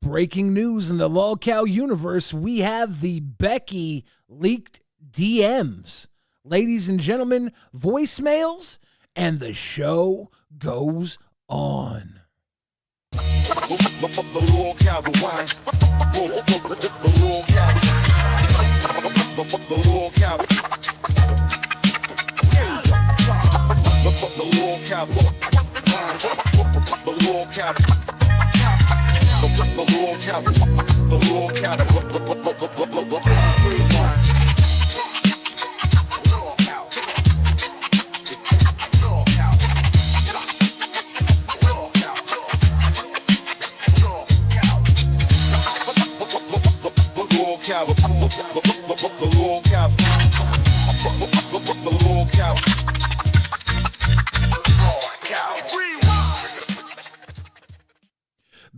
Breaking news in the Lolcow universe, we have the Becky leaked DMs. Ladies and gentlemen, voicemails, and the show goes on.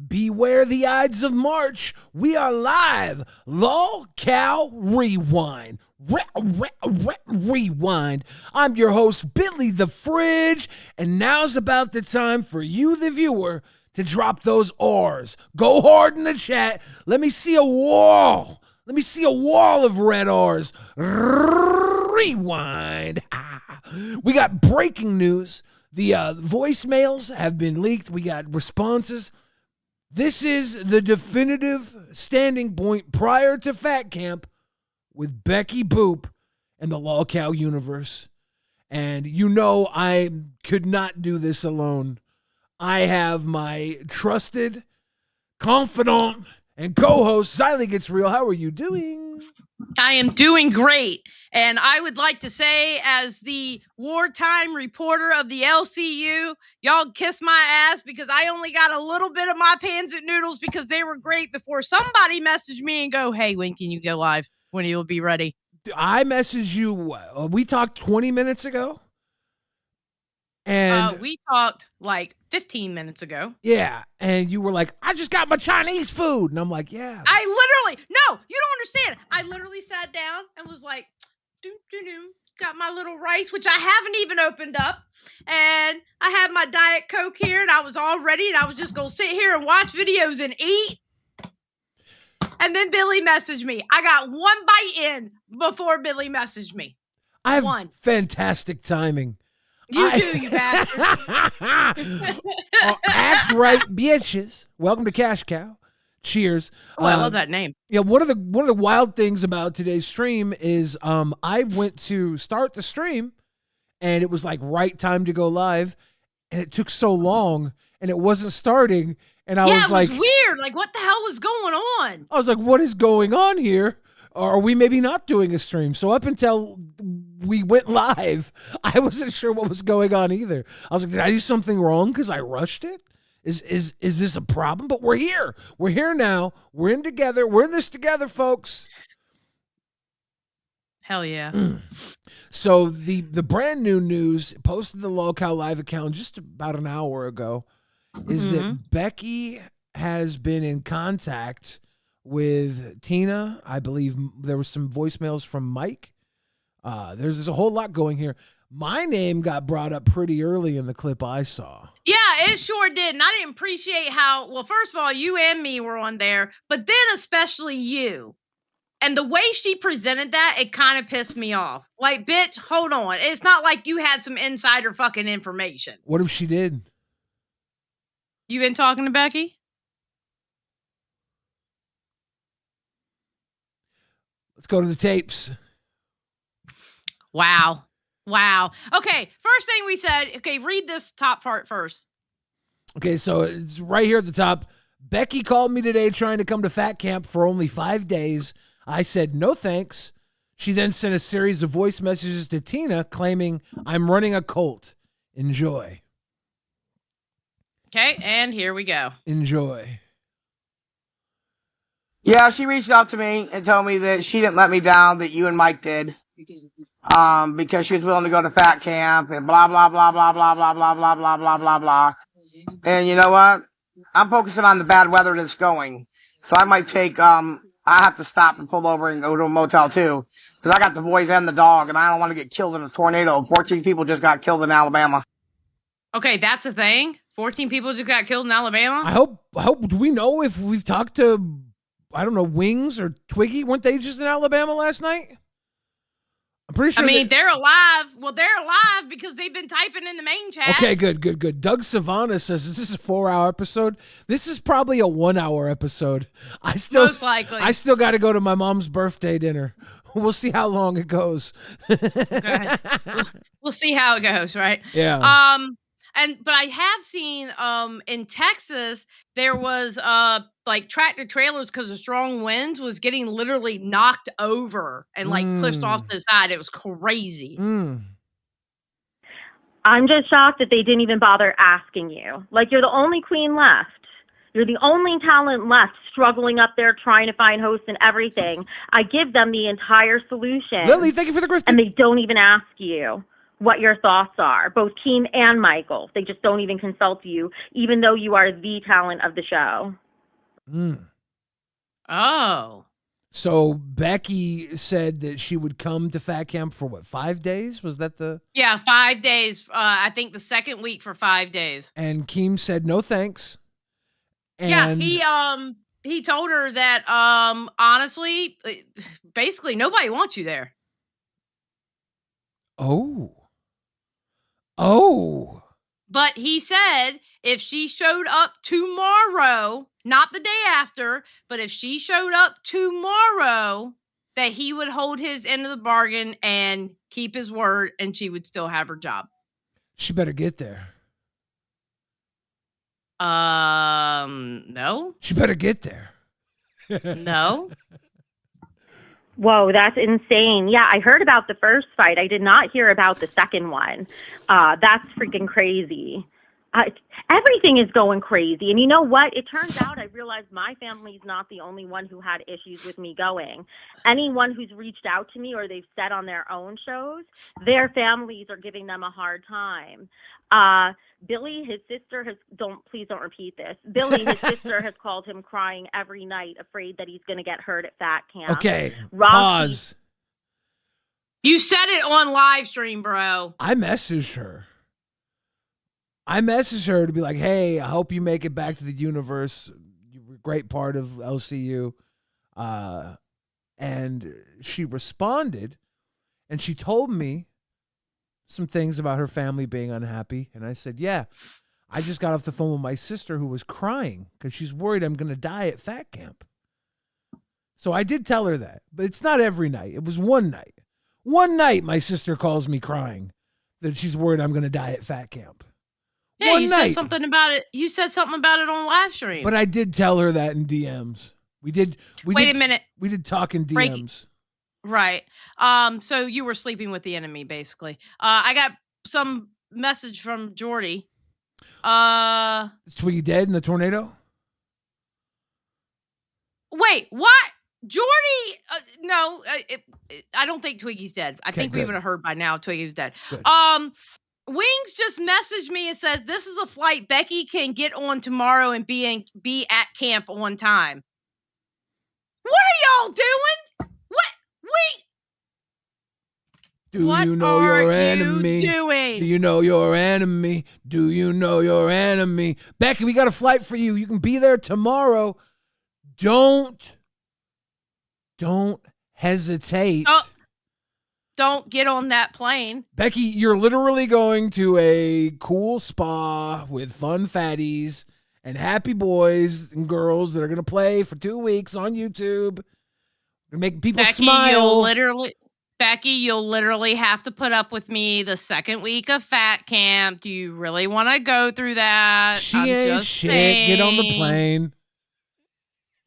Beware the Ides of March. We are live. LolcowRewind. Rewind. I'm your host, Billy the Fridge, and now's about the time for you, the viewer, to drop those R's. Go hard in the chat. Let me see a wall. Let me see a wall of red R's. Rewind. We got breaking news. The voicemails have been leaked. We got responses. This is the definitive standing point prior to Fat Camp with Becky Boop and the Lolcow universe. And you know I could not do this alone. I have my trusted confidant and co-host, Xylee Gets Real. How are you doing? I am doing great. And I would like to say, as the wartime reporter of the LCU, y'all kiss my ass because I only got a little bit of my pancit noodles because they were great before somebody messaged me and go, hey, when can you go live? When you'll be ready? I messaged you. We talked 20 minutes ago. And we talked like 15 minutes ago. Yeah. And you were like, I just got my Chinese food. And I'm like, yeah. I literally, no, you don't understand. I literally sat down and was like, got my little rice, which I haven't even opened up. And I had my Diet Coke here and I was all ready. And I was just going to sit here and watch videos and eat. And then Billy messaged me. I got one bite in before Billy messaged me. I have fantastic timing. You do, you bastard. Act right, bitches. Welcome to Cash Cow. Cheers. Oh, I love that name. Yeah, one of the wild things about today's stream is I went to start the stream and it was like right time to go live and it took so long and it wasn't starting and I was like, it was weird. Like, what the hell was going on? I was like, what is going on here? Or are we maybe not doing a stream? So up until we went live, I wasn't sure what was going on either. I was like, did I do something wrong because I rushed it? Is this a problem? But we're here. We're here now. We're in together. We're in this together, folks. Hell yeah. So the brand new news posted the Lolcow Live account just about an hour ago is that Becky has been in contact with Tina. I believe there were some voicemails from Mike. There's a whole lot going here. My name got brought up pretty early in the clip I saw. Yeah, it sure did. And I didn't appreciate how, well, first of all, you and me were on there, but then especially you. And the way she presented that, it kind of pissed me off. Like, bitch, hold on. It's not like you had some insider fucking information. What if she did? You been talking to Becky? Let's go to the tapes. Wow. Okay, first thing we said, okay, read this top part first. Okay, so it's right here at the top. Becky called me today trying to come to Fat Camp for only 5 days. I said, no thanks. She then sent a series of voice messages to Tina claiming, I'm running a cult. Enjoy. Okay, and here we go. Enjoy. Yeah, she reached out to me and told me that she didn't let me down, that you and Mike did. Because she was willing to go to Fat Camp and blah, blah, blah, blah, blah, blah, blah, blah, blah, blah, blah, blah. And you know what? I'm focusing on the bad weather that's going. So I might take, I have to stop and pull over and go to a motel too. Because I got the boys and the dog and I don't want to get killed in a tornado. 14 people just got killed in Alabama. Okay, that's a thing. 14 people just got killed in Alabama. I hope. Do we know if we've talked to, I don't know, Wings or Twiggy? Weren't they just in Alabama last night? I'm pretty sure. I mean, they're alive. Well, they're alive because they've been typing in the main chat. Okay, good. Doug Savannah says, is this a 4-hour episode? This is probably a 1-hour episode. Most likely. I still got to go to my mom's birthday dinner. We'll see how long it goes. Okay. We'll see how it goes, right? Yeah. But I have seen in Texas there was like tractor trailers because of strong winds was getting literally knocked over and like pushed off to the side. It was crazy. I'm just shocked that they didn't even bother asking you. Like, you're the only queen left. You're the only talent left struggling up there trying to find hosts and everything. I give them the entire solution. Lily, thank you for the gift. And they don't even ask you what your thoughts are, both Keem and Michael. They just don't even consult you, even though you are the talent of the show. Oh. So Becky said that she would come to Fat Camp for what, 5 days? Was that the? Yeah, 5 days. I think the second week for 5 days. And Keem said no thanks. And yeah, he told her that honestly, basically nobody wants you there. Oh. But he said if she showed up tomorrow, not the day after, but if she showed up tomorrow, that he would hold his end of the bargain and keep his word, and she would still have her job. She better get there. No. She better get there. No. Whoa, that's insane. Yeah, I heard about the first fight. I did not hear about the second one. That's freaking crazy. Everything is going crazy. And you know what? It turns out I realized my family's not the only one who had issues with me going. Anyone who's reached out to me or they've said on their own shows, their families are giving them a hard time. Billy, his sister, please don't repeat this. Billy, his sister, has called him crying every night, afraid that he's going to get hurt at Fat Camp. Okay, Rocky, pause. You said it on live stream, bro. I messaged her to be like, hey, I hope you make it back to the universe. You're a great part of LCU. And she responded, and she told me some things about her family being unhappy. And I said, yeah, I just got off the phone with my sister who was crying because she's worried I'm going to die at Fat Camp. So I did tell her that, but it's not every night. It was one night. One night my sister calls me crying that she's worried I'm going to die at Fat Camp. Yeah, One you night. said something about it. You said something about it on live stream. But I did tell her that in DMs. Wait a minute. We did talk in DMs. Right. So you were sleeping with the enemy, basically. I got some message from Jordy. Is Twiggy dead in the tornado? Wait, what? Jordy? No, I don't think Twiggy's dead. I think we would have heard by now Twiggy's dead. Good. Wings just messaged me and says this is a flight Becky can get on tomorrow and be at camp on time. What are y'all doing? Do you know your enemy? Doing? Do you know your enemy? Do you know your enemy? Becky, we got a flight for you. You can be there tomorrow. Don't hesitate. Don't get on that plane. Becky, you're literally going to a cool spa with fun fatties and happy boys and girls that are going to play for 2 weeks on YouTube. Make people smile. Becky, you'll literally have to put up with me the second week of Fat Camp. Do you really want to go through that? She ain't shit. Saying. Get on the plane.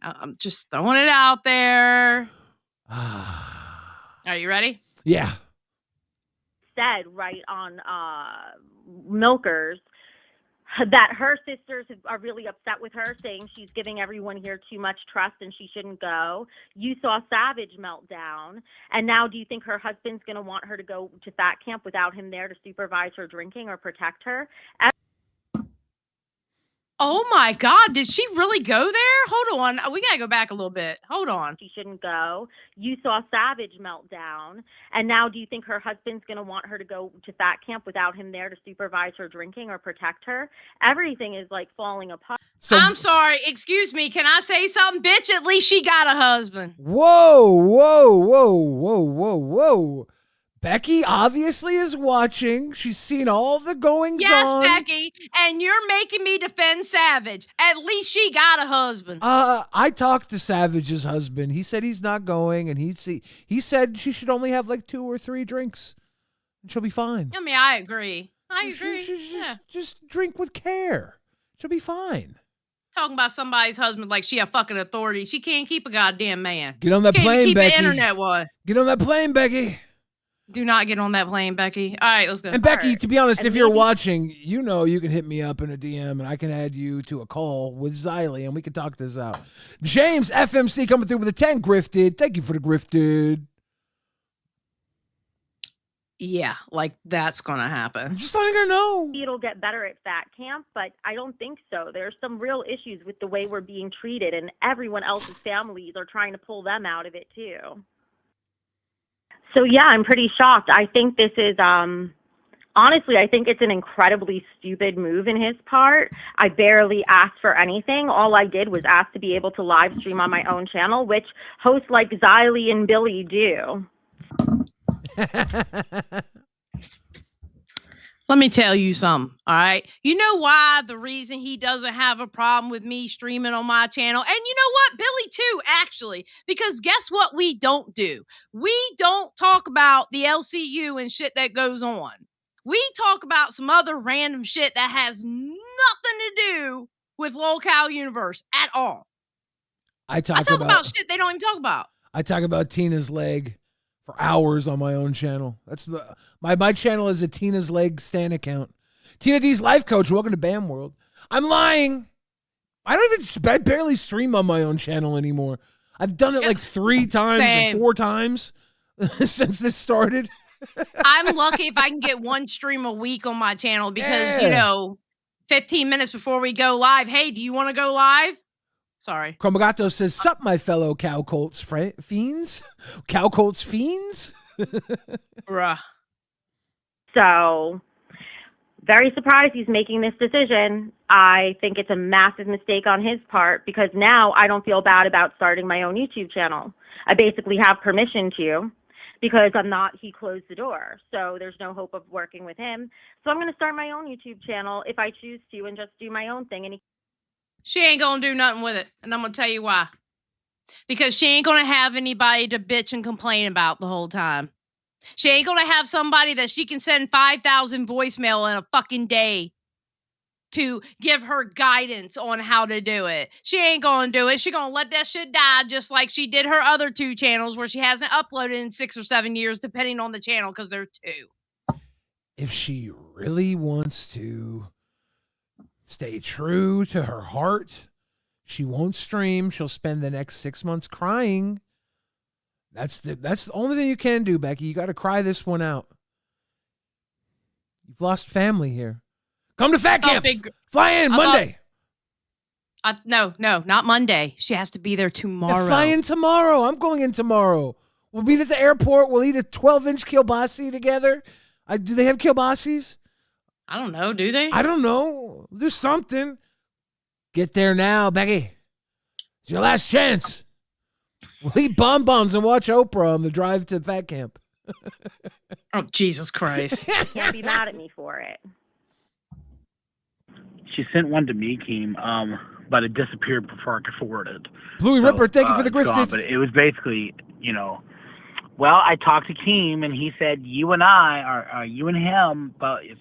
I'm just throwing it out there. Are you ready? Yeah. Said right on Milkers that her sisters are really upset with her, saying she's giving everyone here too much trust and she shouldn't go. You saw Savage melt down, and now do you think her husband's going to want her to go to Fat Camp without him there to supervise her drinking or protect her? Oh my God, did she really go there? Hold on. We got to go back a little bit. Hold on. She shouldn't go. You saw Savage meltdown. And now do you think her husband's going to want her to go to fat camp without him there to supervise her drinking or protect her? Everything is like falling apart. So, I'm sorry. Excuse me. Can I say something? Bitch, at least she got a husband. Whoa. Becky obviously is watching. She's seen all the goings on. Yes, Becky, and you're making me defend Savage. At least she got a husband. I talked to Savage's husband. He said he's not going, and he said she should only have like 2 or 3 drinks, and she'll be fine. I mean, I agree. Just drink with care. She'll be fine. Talking about somebody's husband like she a fucking authority. She can't keep a goddamn man. Get on that Can't plane, keep Becky. The internet one. Get on that plane, Becky. Do not get on that plane, Becky. All right, let's go. And Becky, right. to be honest, if you're watching, you know you can hit me up in a DM and I can add you to a call with Xylee and we can talk this out. James FMC coming through with a 10 grifted. Thank you for the grifted. Yeah, like that's gonna happen. I'm just letting her know. It'll get better at fat camp, but I don't think so. There's some real issues with the way we're being treated, and everyone else's families are trying to pull them out of it too. So yeah, I'm pretty shocked. I think this is, honestly, I think it's an incredibly stupid move in his part. I barely asked for anything. All I did was ask to be able to live stream on my own channel, which hosts like Xylee and Billy do. Let me tell you something, all right? You know why the reason he doesn't have a problem with me streaming on my channel? And you know what? Billy too, actually. Because guess what we don't do? We don't talk about the LCU and shit that goes on. We talk about some other random shit that has nothing to do with Lolcow Universe at all. I talk about shit they don't even talk about. I talk about Tina's leg for hours on my own channel. That's my channel is a Tina's Leg Stan account. Tina D's life coach. Welcome to BAM World. I'm lying. I barely stream on my own channel anymore. I've done it like 3 times or 4 times since this started. I'm lucky if I can get 1 stream a week on my channel because, you know, 15 minutes before we go live, hey, do you want to go live? Sorry. Chromagato says, sup, my fellow Cow Colts fiends? Cow Colts fiends? Bruh. So, very surprised he's making this decision. I think it's a massive mistake on his part because now I don't feel bad about starting my own YouTube channel. I basically have permission to because he closed the door. So there's no hope of working with him. So I'm going to start my own YouTube channel if I choose to and just do my own thing. And she ain't gonna do nothing with it. And I'm gonna tell you why. Because she ain't gonna have anybody to bitch and complain about the whole time. She ain't gonna have somebody that she can send 5,000 voicemail in a fucking day to give her guidance on how to do it. She ain't gonna do it. She gonna let that shit die just like she did her other 2 channels where she hasn't uploaded in 6 or 7 years, depending on the channel, because they're 2. If she really wants to stay true to her heart, she won't stream. She'll spend the next 6 months crying. That's the only thing you can do, Becky. You got to cry this one out. You've lost family here. Come to Fat Camp. Fly in Monday. No, not Monday. She has to be there tomorrow. Yeah, fly in tomorrow. I'm going in tomorrow. We'll meet at the airport. We'll eat a 12-inch kielbasi together. Do they have kielbasis? I don't know. Do they? I don't know. Do something. Get there now, Becky. It's your last chance. We'll eat bonbons and watch Oprah on the drive to Fat Camp. Oh, Jesus Christ. you can't be mad at me for it. She sent one to me, Keem, but it disappeared before I could forward it. Bluey Ripper, thank you for the grifted. But it was basically, well, I talked to Keem, and he said you and I are you and him, but it's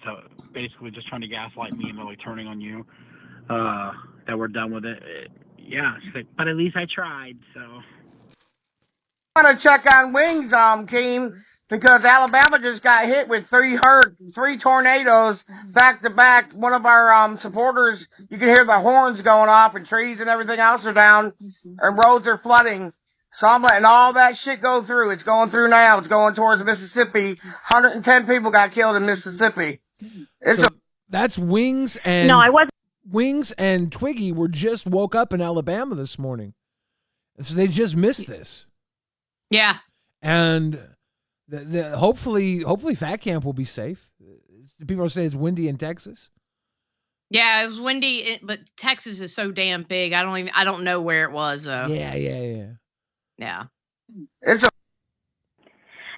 basically just trying to gaslight me and really turning on you that we're done with it. Yeah, she's like, but at least I tried, so. I want to check on Wings, Keem, because Alabama just got hit with 3 tornadoes back to back. One of our supporters, you can hear the horns going off, and trees and everything else are down, and roads are flooding. So I'm letting all that shit go through. It's going through now. It's going towards Mississippi. 110 people got killed in Mississippi. That's Wings and... No, I wasn't. Wings and Twiggy were just woke up in Alabama this morning. So they just missed this. Yeah. And hopefully Fat Camp will be safe. People are saying it's windy in Texas. Yeah, it was windy, but Texas is so damn big. I don't know where it was. Yeah. Yeah. It's a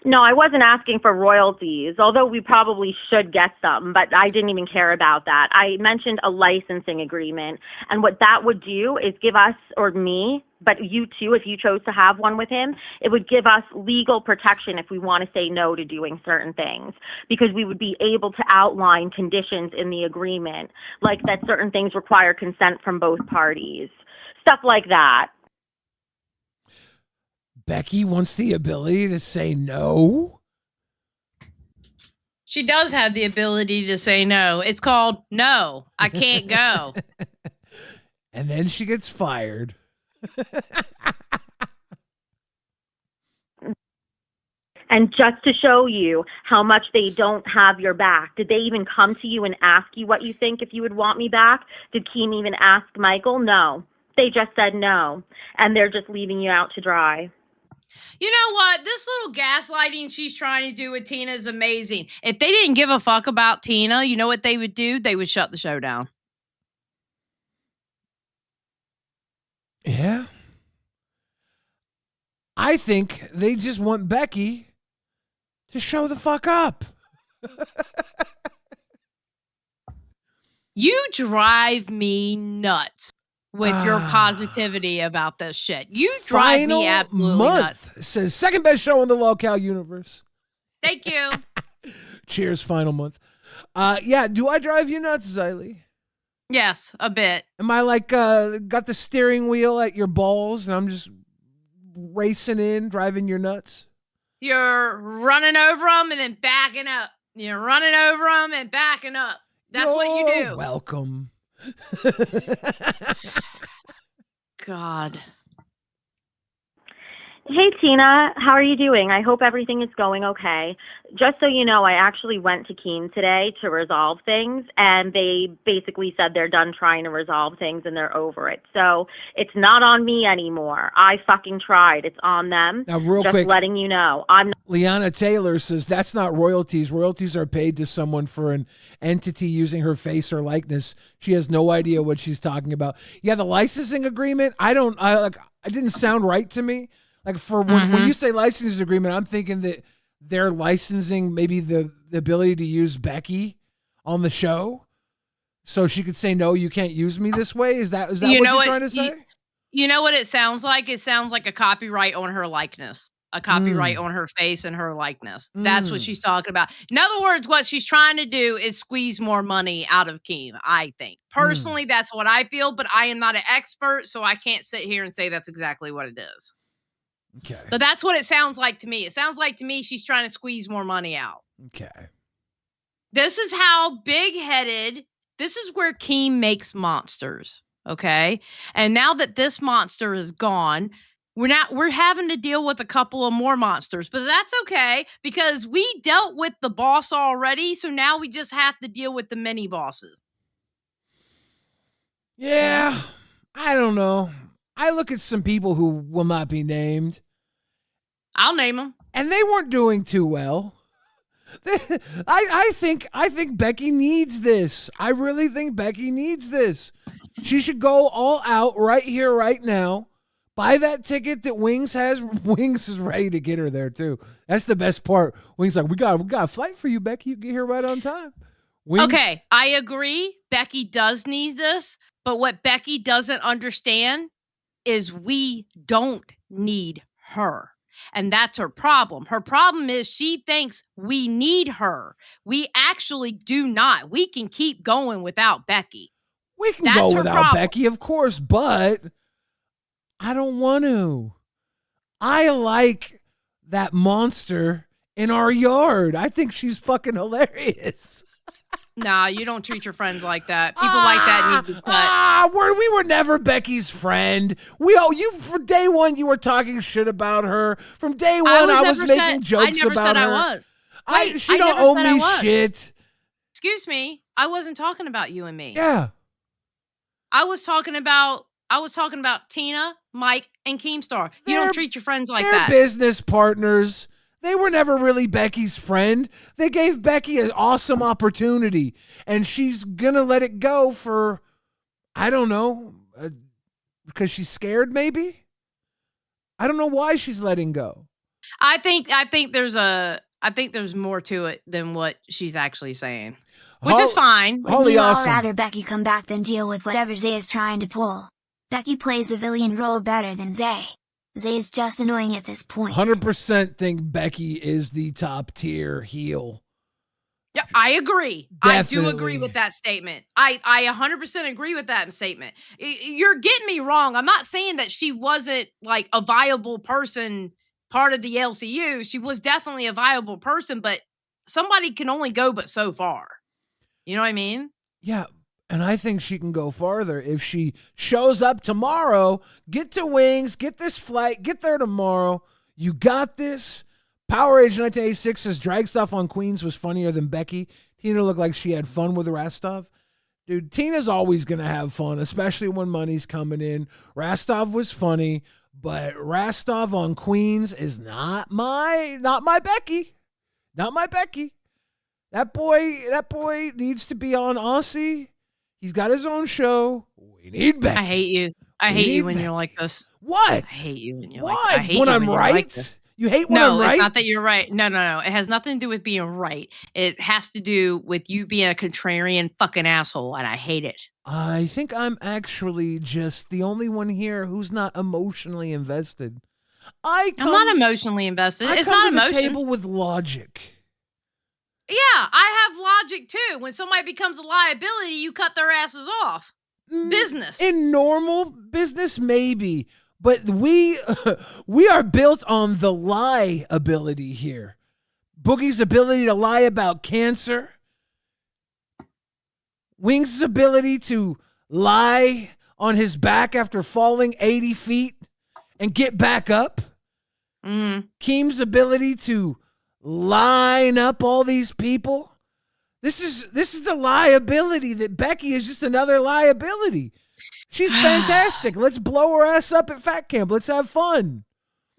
No, I wasn't asking for royalties, although we probably should get some, but I didn't even care about that. I mentioned a licensing agreement, and what that would do is give us, or me, but you too, if you chose to have one with him, it would give us legal protection if we want to say no to doing certain things, because we would be able to outline conditions in the agreement, like that certain things require consent from both parties, stuff like that. Becky wants the ability to say no? She does have the ability to say no. It's called no, I can't go. And then she gets fired. And just to show you how much they don't have your back, did they even come to you and ask you what you think if you would want me back? Did Keem even ask Michael? No. They just said no. And they're just leaving you out to dry. You know what? This little gaslighting she's trying to do with Tina is amazing. If they didn't give a fuck about Tina, you know what they would do? They would shut the show down. Yeah. I think they just want Becky to show the fuck up. You drive me nuts with your positivity about this shit. You drive me absolutely nuts. Says second best show in the Lolcow universe. Thank you. Cheers, final month. Yeah, do I drive you nuts, Xylee? Yes, a bit. Am I like got the steering wheel at your balls and I'm just racing in, driving your nuts? You're running over them and then backing up. You're running over them and backing up. That's what you do. Welcome. God. Hey, Tina, how are you doing? I hope everything is going okay. Just so you know, I actually went to Keene today to resolve things, and they basically said they're done trying to resolve things and they're over it. So it's not on me anymore. I fucking tried. It's on them. Now, real just quick, letting you know. I'm not. Liana Taylor says that's not royalties. Royalties are paid to someone for an entity using her face or likeness. She has no idea what she's talking about. Yeah, the licensing agreement, I didn't sound right to me. Like for when you say licensing agreement, I'm thinking that they're licensing maybe the ability to use Becky on the show, so she could say no, you can't use me this way. Is that what you're trying to say? You know what it sounds like? It sounds like a copyright on her likeness, a copyright on her face and her likeness. That's what she's talking about. In other words, what she's trying to do is squeeze more money out of Keem. I think personally, that's what I feel, but I am not an expert, so I can't sit here and say that's exactly what it is. Okay. But that's what it sounds like to me. It sounds like to me she's trying to squeeze more money out. Okay. This is how big-headed, this is where Keem makes monsters, okay? And now that this monster is gone, we're having to deal with a couple of more monsters, but that's okay because we dealt with the boss already, so now we just have to deal with the mini bosses. Yeah, I don't know. I look at some people who will not be named. I'll name them. And they weren't doing too well. I think Becky needs this. I really think Becky needs this. She should go all out right here, right now. Buy that ticket that Wings has. Wings is ready to get her there too. That's the best part. Wings like, we got a flight for you, Becky. You get here right on time. Wings, okay, I agree. Becky does need this, but what Becky doesn't understand is we don't need her. And that's her problem. Her problem is she thinks we need her. We actually do not. We can keep going without Becky. We can go without Becky, of course, but I don't want to. I like that monster in our yard. I think she's fucking hilarious. Nah, you don't treat your friends like that. People like that need to cut. We were never Becky's friend. From day one, you were talking shit about her. From day one, I was making jokes about her. I never said I was. She don't owe me shit. Excuse me, I wasn't talking about you and me. Yeah. I was talking about Tina, Mike, and Keemstar. You don't treat your friends like They're that. business partners. They were never really Becky's friend. They gave Becky an awesome opportunity, and she's going to let it go for, I don't know, because she's scared maybe? I don't know why she's letting go. I think there's more to it than what she's actually saying, which is fine. Wouldn't you all rather Becky come back than deal with whatever Zay is trying to pull? Becky plays a villain role better than Zay. Zay is just annoying at this point. 100% think Becky is the top tier heel. Yeah, I agree. Definitely. I do agree with that statement. I 100% agree with that statement. You're getting me wrong. I'm not saying that she wasn't like a viable person, part of the LCU. She was definitely a viable person, but somebody can only go but so far. You know what I mean? Yeah, and I think she can go farther if she shows up tomorrow. Get to Wings, get this flight, get there tomorrow. You got this. Power Age 1986 says drag stuff on Queens was funnier than Becky. Tina looked like she had fun with Rastov. Dude, Tina's always going to have fun, especially when money's coming in. Rastov was funny, but Rastov on Queens is not my Becky. Not my Becky. That boy needs to be on Aussie. He's got his own show. We need Becky. I hate you. I hate you when you're like this. What? I hate you when you're What? like I hate when you I'm when you're right? like this. You hate when I'm right? No, it's not that you're right. No. It has nothing to do with being right. It has to do with you being a contrarian fucking asshole, and I hate it. I think I'm actually just the only one here who's not emotionally invested. I'm not emotionally invested. It's not to the emotions. table with logic. Yeah, I have logic too. When somebody becomes a liability, you cut their asses off. Business. In normal business, maybe. But we are built on the lie ability here. Boogie's ability to lie about cancer. Wings' ability to lie on his back after falling 80 feet and get back up. Keem's ability to line up all these people. This is the liability that Becky is just another liability. She's fantastic. Let's blow her ass up at Fat Camp. Let's have fun.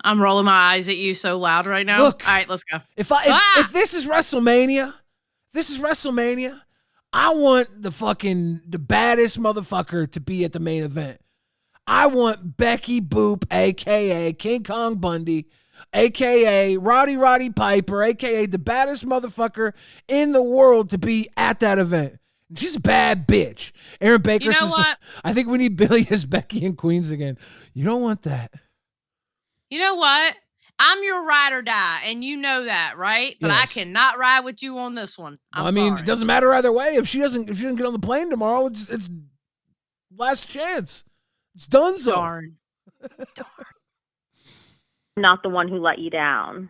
I'm rolling my eyes at you so loud right now. Look, all right, let's go. If this is WrestleMania, I want the baddest motherfucker to be at the main event. I want Becky Boop, a.k.a. King Kong Bundy, a.k.a. Roddy Piper, a.k.a. the baddest motherfucker in the world to be at that event. She's a bad bitch. Aaron Baker says, what? I think we need Billy as Becky and Queens again. You don't want that. You know what? I'm your ride or die, and you know that, right? But Yes. I cannot ride with you on this one. I mean, it doesn't matter either way. If she doesn't get on the plane tomorrow, it's last chance. It's done. Darn. Not the one who let you down.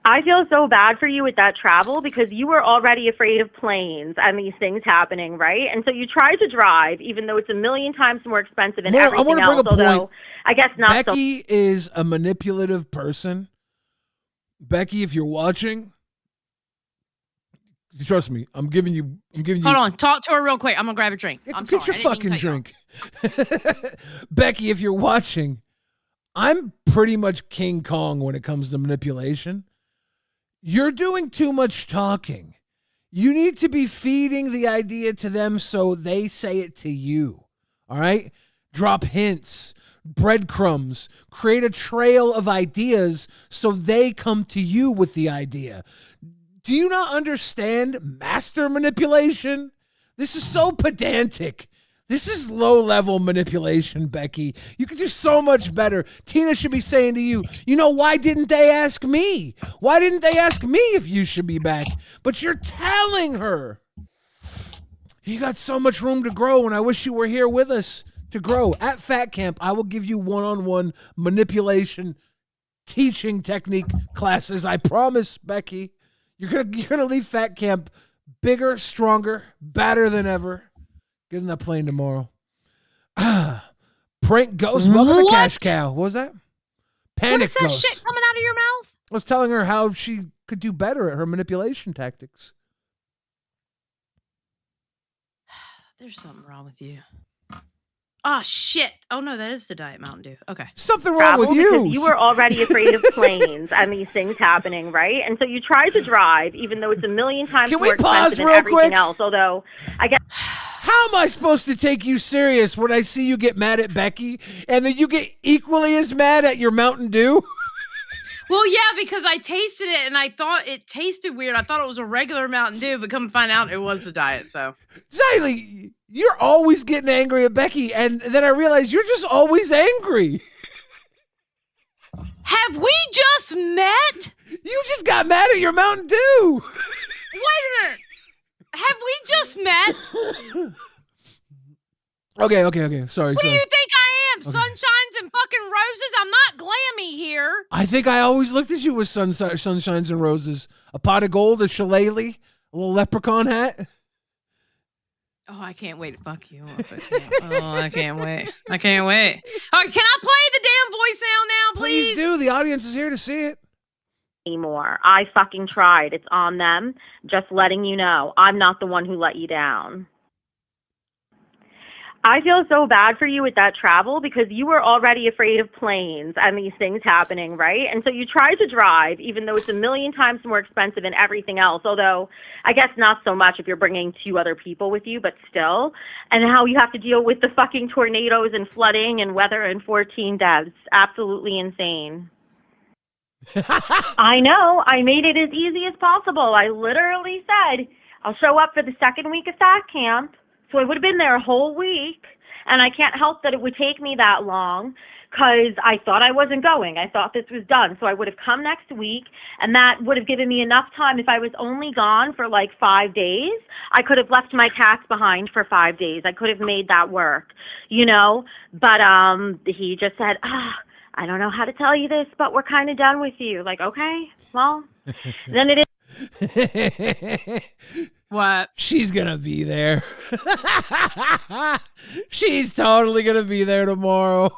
I feel so bad for you with that travel because you were already afraid of planes and these things happening, right? And so you tried to drive, even though it's a million times more expensive than everything I want to bring else. a point. Although I guess not. Becky is a manipulative person. Becky, if you're watching, trust me, I'm giving you. Hold on, talk to her real quick. I'm gonna grab a drink. Get your fucking drink. Becky, if you're watching, I'm pretty much King Kong when it comes to manipulation. You're doing too much talking. You need to be feeding the idea to them so they say it to you. All right? Drop hints, breadcrumbs, create a trail of ideas so they come to you with the idea. Do you not understand master manipulation? This is so pedantic. This is low-level manipulation, Becky. You can do so much better. Tina should be saying to you, why didn't they ask me? Why didn't they ask me if you should be back? But you're telling her. You got so much room to grow, and I wish you were here with us to grow. At Fat Camp, I will give you one-on-one manipulation teaching technique classes. I promise, Becky. You're gonna leave Fat Camp bigger, stronger, badder than ever. Get in that plane tomorrow. Prank Ghost, welcome to Cash Cow. What was that? Panic What is that Ghost. shit coming out of your mouth? I was telling her how she could do better at her manipulation tactics. There's something wrong with you. Oh, shit. Oh, no, that is the Diet Mountain Dew. Okay. Something wrong with you. Because you were already afraid of planes and these things happening, right? And so you tried to drive, even though it's a million times Can more we pause expensive than real everything quick? else. Although, I guess... How am I supposed to take you serious when I see you get mad at Becky and then you get equally as mad at your Mountain Dew? Well, yeah, because I tasted it and I thought it tasted weird. I thought it was a regular Mountain Dew, but come find out it was the diet, so. Xylee, you're always getting angry at Becky, and then I realize you're just always angry. Have we just met? You just got mad at your Mountain Dew. Wait a minute. Have we just met? Okay. Sorry. What do you think I am? Okay. Sunshines and fucking roses? I'm not glammy here. I think I always looked at you with sunshines and roses. A pot of gold, a shillelagh, a little leprechaun hat. Oh, I can't wait to fuck you. I can't wait. I can't wait. All right, can I play the damn voicemail now, please? Please do. The audience is here to see it. Anymore. I fucking tried. It's on them. Just letting you know. I'm not the one who let you down. I feel so bad for you with that travel because you were already afraid of planes and these things happening, right? And so you tried to drive, even though it's a million times more expensive than everything else, although I guess not so much if you're bringing 2 other people with you, but still. And how you have to deal with the fucking tornadoes and flooding and weather and 14 deaths. Absolutely insane. I know. I made it as easy as possible. I literally said, I'll show up for the second week of fat camp. So I would have been there a whole week, and I can't help that it would take me that long because I thought I wasn't going. I thought this was done. So I would have come next week, and that would have given me enough time. If I was only gone for like 5 days, I could have left my cats behind for 5 days. I could have made that work, you know. But he just said, I don't know how to tell you this, but we're kind of done with you. Like, okay, well, then it is. What? She's gonna be there. She's totally gonna be there tomorrow.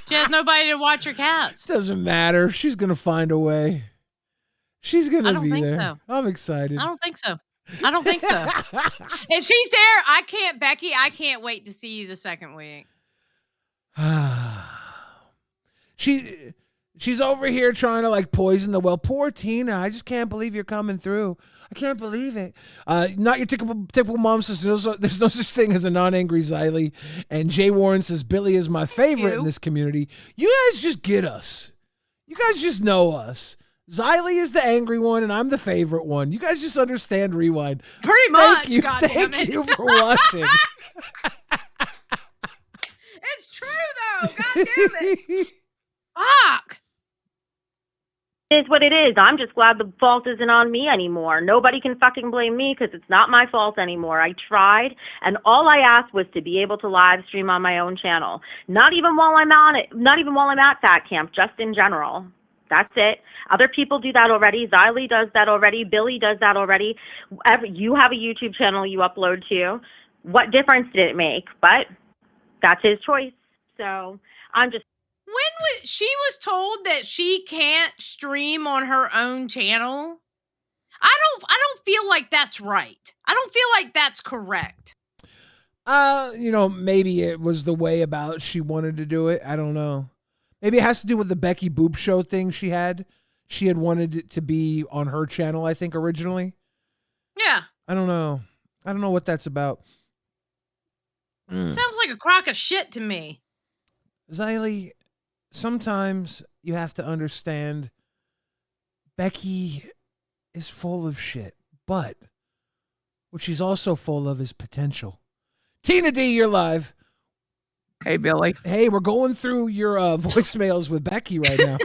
She has nobody to watch her cats. Doesn't matter. She's gonna find a way. She's gonna be there. So. I'm excited. I don't think so. If she's there, Becky, I can't wait to see you the second week. She's over here trying to like poison the well. Poor Tina. I just can't believe you're coming through. I can't believe it. Not your typical mom says there's no such thing as a non-angry Xylee. And Jay Warren says Billy is my favorite in this community. You guys just get us. You guys just know us. Xylee is the angry one, and I'm the favorite one. You guys just understand Rewind. Pretty much. Thank you for watching. It's true though. God damn it. Fuck. It is what it is. I'm just glad the fault isn't on me anymore. Nobody can fucking blame me because it's not my fault anymore. I tried, and all I asked was to be able to live stream on my own channel. Not even while I'm on it. Not even while I'm at fat camp. Just in general. That's it. Other people do that already. Xylee does that already. Billy does that already. You have a YouTube channel you upload to. What difference did it make? But that's his choice. So I'm just. When she was told that she can't stream on her own channel, I don't feel like that's right. I don't feel like that's correct. Maybe it was the way about she wanted to do it. I don't know. Maybe it has to do with the Becky Boop Show thing she had. She had wanted it to be on her channel, I think, originally. Yeah. I don't know what that's about. Sounds like a crock of shit to me. Xylee, sometimes you have to understand Becky is full of shit, but what she's also full of is potential. Tina D, you're live. Hey, Billy. Hey, we're going through your voicemails with Becky right now.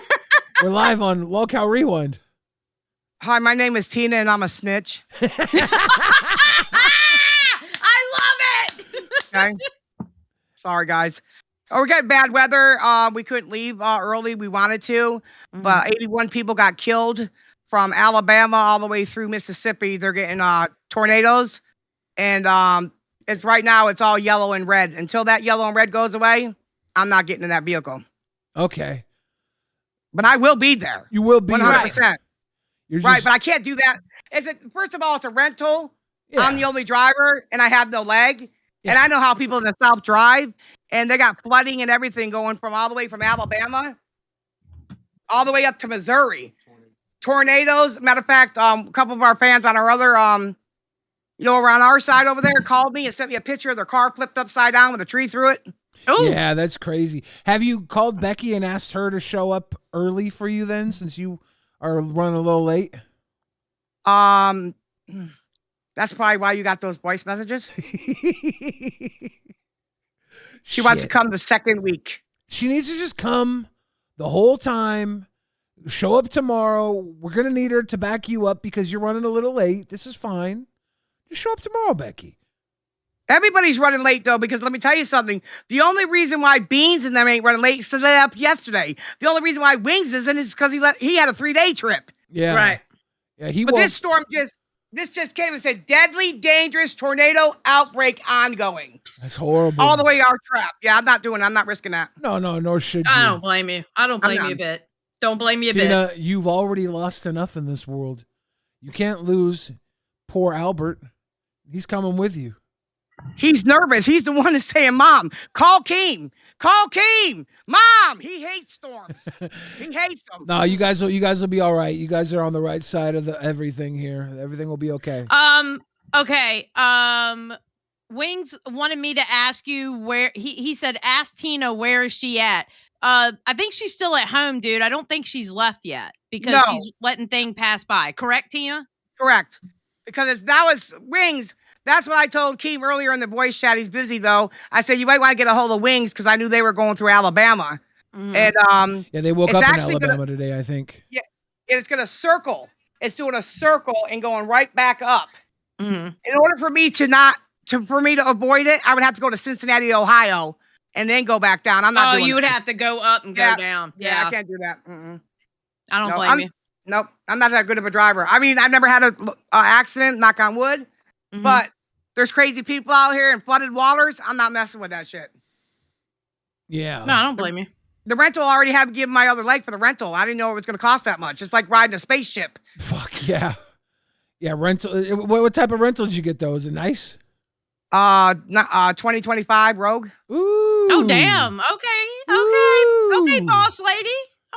We're live on LolcowRewind. Hi, my name is Tina, and I'm a snitch. I love it. Okay. Sorry, guys. Oh, we're getting bad weather. We couldn't leave early. We wanted to, but 81 people got killed from Alabama all the way through Mississippi. They're getting tornadoes, and it's right now. It's all yellow and red. Until that yellow and red goes away, I'm not getting in that vehicle. Okay, but I will be there. You will be 100%. You're right, but I can't do that. First of all, it's a rental. Yeah. I'm the only driver, and I have no leg. And I know how people in the South drive, and they got flooding and everything going from all the way from Alabama all the way up to Missouri. Tornadoes. Matter of fact, a couple of our fans on our other, around our side over there called me and sent me a picture of their car flipped upside down with a tree through it. Oh, Yeah, that's crazy. Have you called Becky and asked her to show up early for you then, since you are running a little late? That's probably why you got those voice messages. She wants to come the second week. She needs to just come the whole time. Show up tomorrow. We're going to need her to back you up because you're running a little late. This is fine. Just show up tomorrow, Becky. Everybody's running late, though, because let me tell you something. The only reason why Beans and them ain't running late is they up yesterday. The only reason why Wings isn't is because he had a 3-day trip. Yeah. right. Yeah, But this storm just came and said, deadly, dangerous tornado outbreak ongoing. That's horrible. All the way our trap. Yeah, I'm not risking that. No, nor should you. I don't blame you. I don't blame you a bit. Don't blame me a Tina, bit. you've already lost enough in this world. You can't lose poor Albert. He's coming with you. He's nervous. He's the one that's saying, Mom, call Keem. Call Keem. Mom, he hates storms. He hates them. No, you guys will be all right. You guys are on the right side of everything here. Everything will be okay. Okay. Wings wanted me to ask you where he said, ask Tina, where is she at? I think she's still at home, dude. I don't think she's left yet because she's letting things pass by. Correct, Tina? Correct. Because that was Wings. That's what I told Keem earlier in the voice chat. He's busy though. I said you might want to get a hold of Wings because I knew they were going through Alabama. And yeah, they woke up in Alabama today, I think. Yeah, it's gonna circle. It's doing a circle and going right back up. Mm-hmm. In order for me to avoid it, I would have to go to Cincinnati, Ohio, and then go back down. I'm not doing you would that. have to go up and go down. Yeah, I can't do that. I don't blame you. Nope, I'm not that good of a driver. I mean, I've never had an accident, knock on wood, but there's crazy people out here in flooded waters. I'm not messing with that shit. Yeah. No, I don't blame you. The rental already had to give my other leg for the rental. I didn't know it was going to cost that much. It's like riding a spaceship. Fuck yeah. Yeah, rental. What type of rental did you get though? Is it nice? 2025 Rogue. Ooh. Oh damn. Okay, boss lady.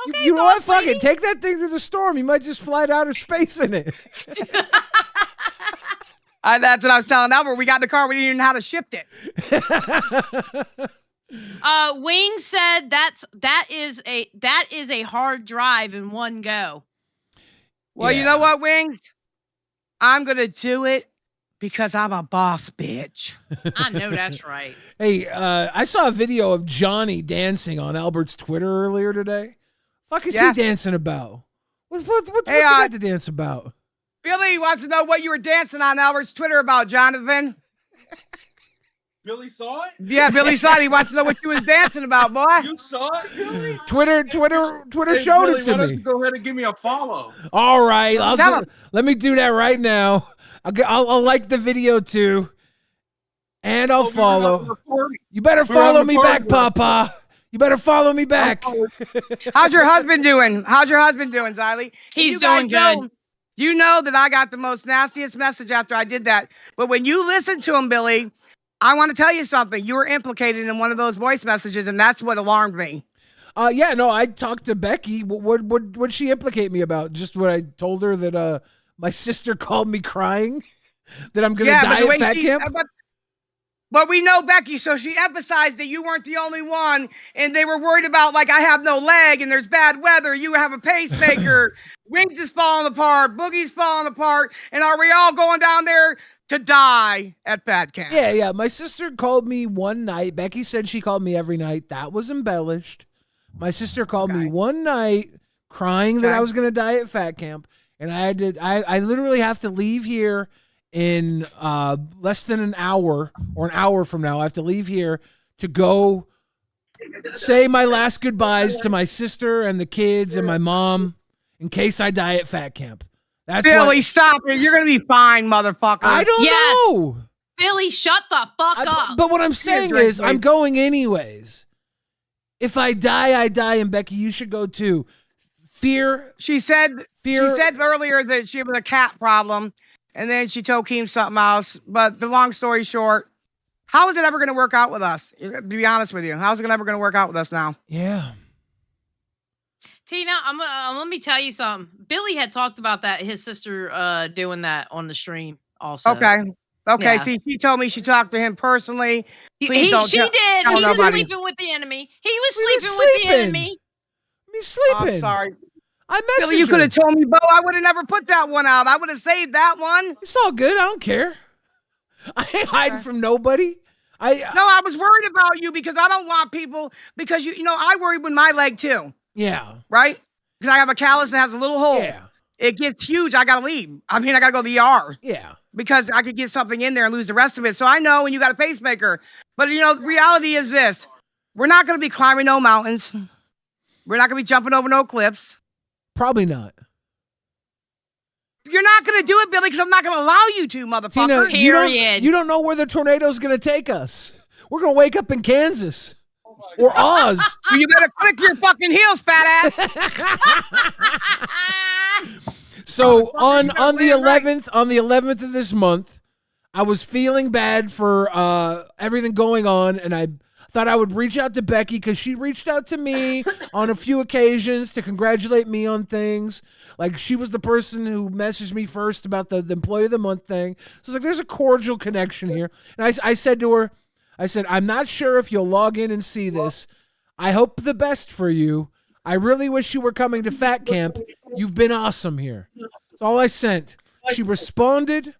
Okay, you know what? Fuck lady. it. Take that thing to the storm. You might just fly to outer space in it. That's what I was telling Albert. We got in the car. We didn't even know how to ship it. Wing said that is a hard drive in one go. Well, you know what, Wings? I'm gonna do it because I'm a boss bitch. I know that's right. Hey, I saw a video of Johnny dancing on Albert's Twitter earlier today. Fuck is he dancing about? What's he got to dance about? Billy wants to know what you were dancing on Albert's Twitter about, Jonathan. Billy saw it? Yeah, Billy saw it. He wants to know what you was dancing about, boy. You saw it, Billy? Twitter Hey, showed Billy, it to why don't me. you go ahead and give me a follow? All right, let me do that right now. I'll like the video too, and I'll follow. You better follow me back, Papa. You better follow me back. How's your husband doing? Xylee? He's doing good. You know that I got the most nastiest message after I did that. But when you listen to him, Billy, I want to tell you something. You were implicated in one of those voice messages, and that's what alarmed me. Yeah, no, I talked to Becky. What'd she implicate me about? Just what I told her that my sister called me crying that I'm gonna die at fat camp. But we know Becky, so she emphasized that you weren't the only one, and they were worried about, like, I have no leg, and there's bad weather, you have a pacemaker, Wings is falling apart, Boogie's falling apart, and are we all going down there to die at fat camp? Yeah. My sister called me one night. Becky said she called me every night. That was embellished. My sister called me one night crying that I was gonna die at fat camp, and I literally have to leave here in less than an hour or an hour from now. I have to leave here to go say my last goodbyes to my sister and the kids and my mom in case I die at fat camp. That's Billy, stop it. You're going to be fine, motherfucker. I don't know. Billy, shut the fuck up. But what I'm saying is I'm going anyways. If I die, I die. And Becky, you should go too. She said earlier that she was a cat problem. And then she told Keem something else. But the long story short, How is it ever going to work out with us? To be honest with you, how is it ever going to work out with us now? Yeah. Tina, let me tell you something. Billy had talked about that, his sister doing that on the stream also. Okay. Yeah. See, she told me she talked to him personally. Please She don't did. tell He was nobody. sleeping with the enemy. He was We was sleeping with the sleeping. enemy. Me sleeping. I'm sorry. I Billy, messaged you could her. have told me, Bo. I would have never put that one out. I would have saved that one. It's all good. I don't care. I ain't hiding from nobody. No, I was worried about you because I don't want people, because you know, I worry with my leg too. Yeah. Right? Because I have a callus that has a little hole. Yeah. It gets huge. I got to leave. I mean, I got to go to the ER. Yeah. Because I could get something in there and lose the rest of it. So I know when you got a pacemaker. But, you know, the reality is this. We're not going to be climbing no mountains. We're not going to be jumping over no cliffs. Probably not. You're not going to do it, Billy, because I'm not going to allow you to, motherfucker. Tina, you don't know where the tornado's going to take us. We're going to wake up in Kansas or Oz. Well, you better click your fucking heels, fat ass. So on the 11th of this month, I was feeling bad for everything going on, and I thought I would reach out to Becky because she reached out to me on a few occasions to congratulate me on things. Like, she was the person who messaged me first about the Employee of the Month thing. So it's like, there's a cordial connection here. And I said to her, I'm not sure if you'll log in and see this. I hope the best for you. I really wish you were coming to Fat Camp. You've been awesome here. That's all I sent. She responded.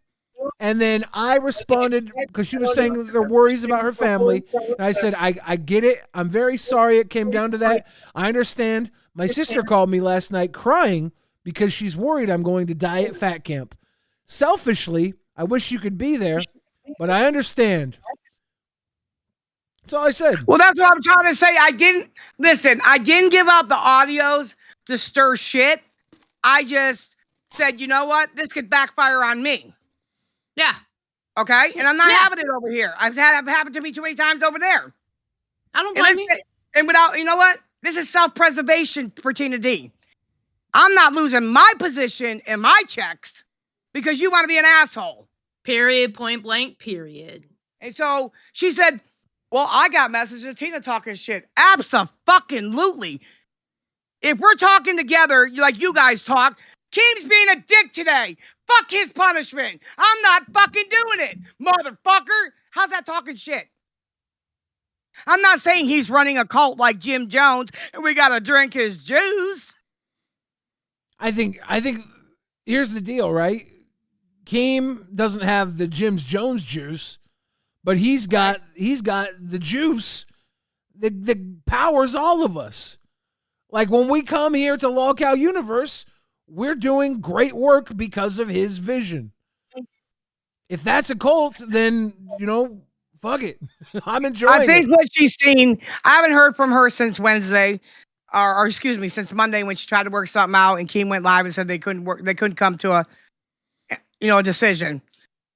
And then I responded because she was saying there worries about her family. And I said, I get it. I'm very sorry it came down to that. I understand. My sister called me last night crying because she's worried I'm going to die at Fat Camp. Selfishly, I wish you could be there, but I understand. That's all I said. Well, that's what I'm trying to say. I didn't give out the audios to stir shit. I just said, you know what? This could backfire on me. Yeah. Okay? And I'm not having it over here. I've had it happen to me too many times over there. I don't blame you. And without, you know what? This is self-preservation for Tina D. I'm not losing my position and my checks because you want to be an asshole. Period. Point blank. Period. And so she said, well, I got messages of Tina talking shit. Abso-fucking-lutely. If we're talking together like you guys talk, Keem's being a dick today. Fuck his punishment. I'm not fucking doing it, motherfucker. How's that talking shit? I'm not saying he's running a cult like Jim Jones and we gotta drink his juice. I think here's the deal, right? Keem doesn't have the Jim Jones juice, but he's got the juice that powers all of us. Like, when we come here to Lolcow Universe, we're doing great work because of his vision. If that's a cult, then, you know, fuck it. I'm enjoying it. I think what she's seen, I haven't heard from her since Wednesday, or excuse me, since Monday when she tried to work something out and Keem went live and said they couldn't come to a decision.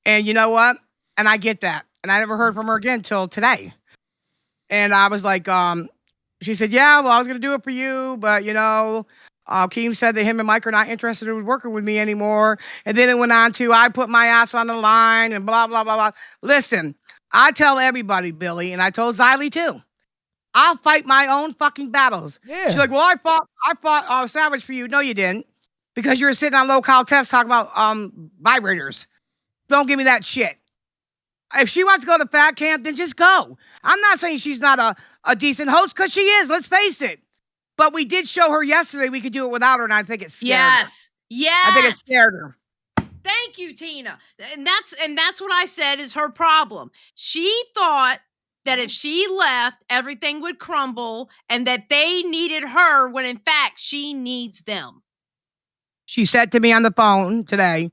And you know what? And I get that. And I never heard from her again till today. And I was like, she said, yeah, well, I was going to do it for you, but, you know, Keem said that him and Mike are not interested in working with me anymore. And then it went on to, I put my ass on the line and blah, blah, blah, blah. Listen, I tell everybody, Billy, and I told Xylee too, I'll fight my own fucking battles. Yeah. She's like, well, I fought Savage for you. No, you didn't. Because you were sitting on low-cal tests talking about vibrators. Don't give me that shit. If she wants to go to Fat Camp, then just go. I'm not saying she's not a decent host, because she is. Let's face it. But we did show her yesterday we could do it without her, and I think it scared her. Yes. I think it scared her. Thank you, Tina. And that's what I said is her problem. She thought that if she left, everything would crumble and that they needed her when in fact she needs them. She said to me on the phone today,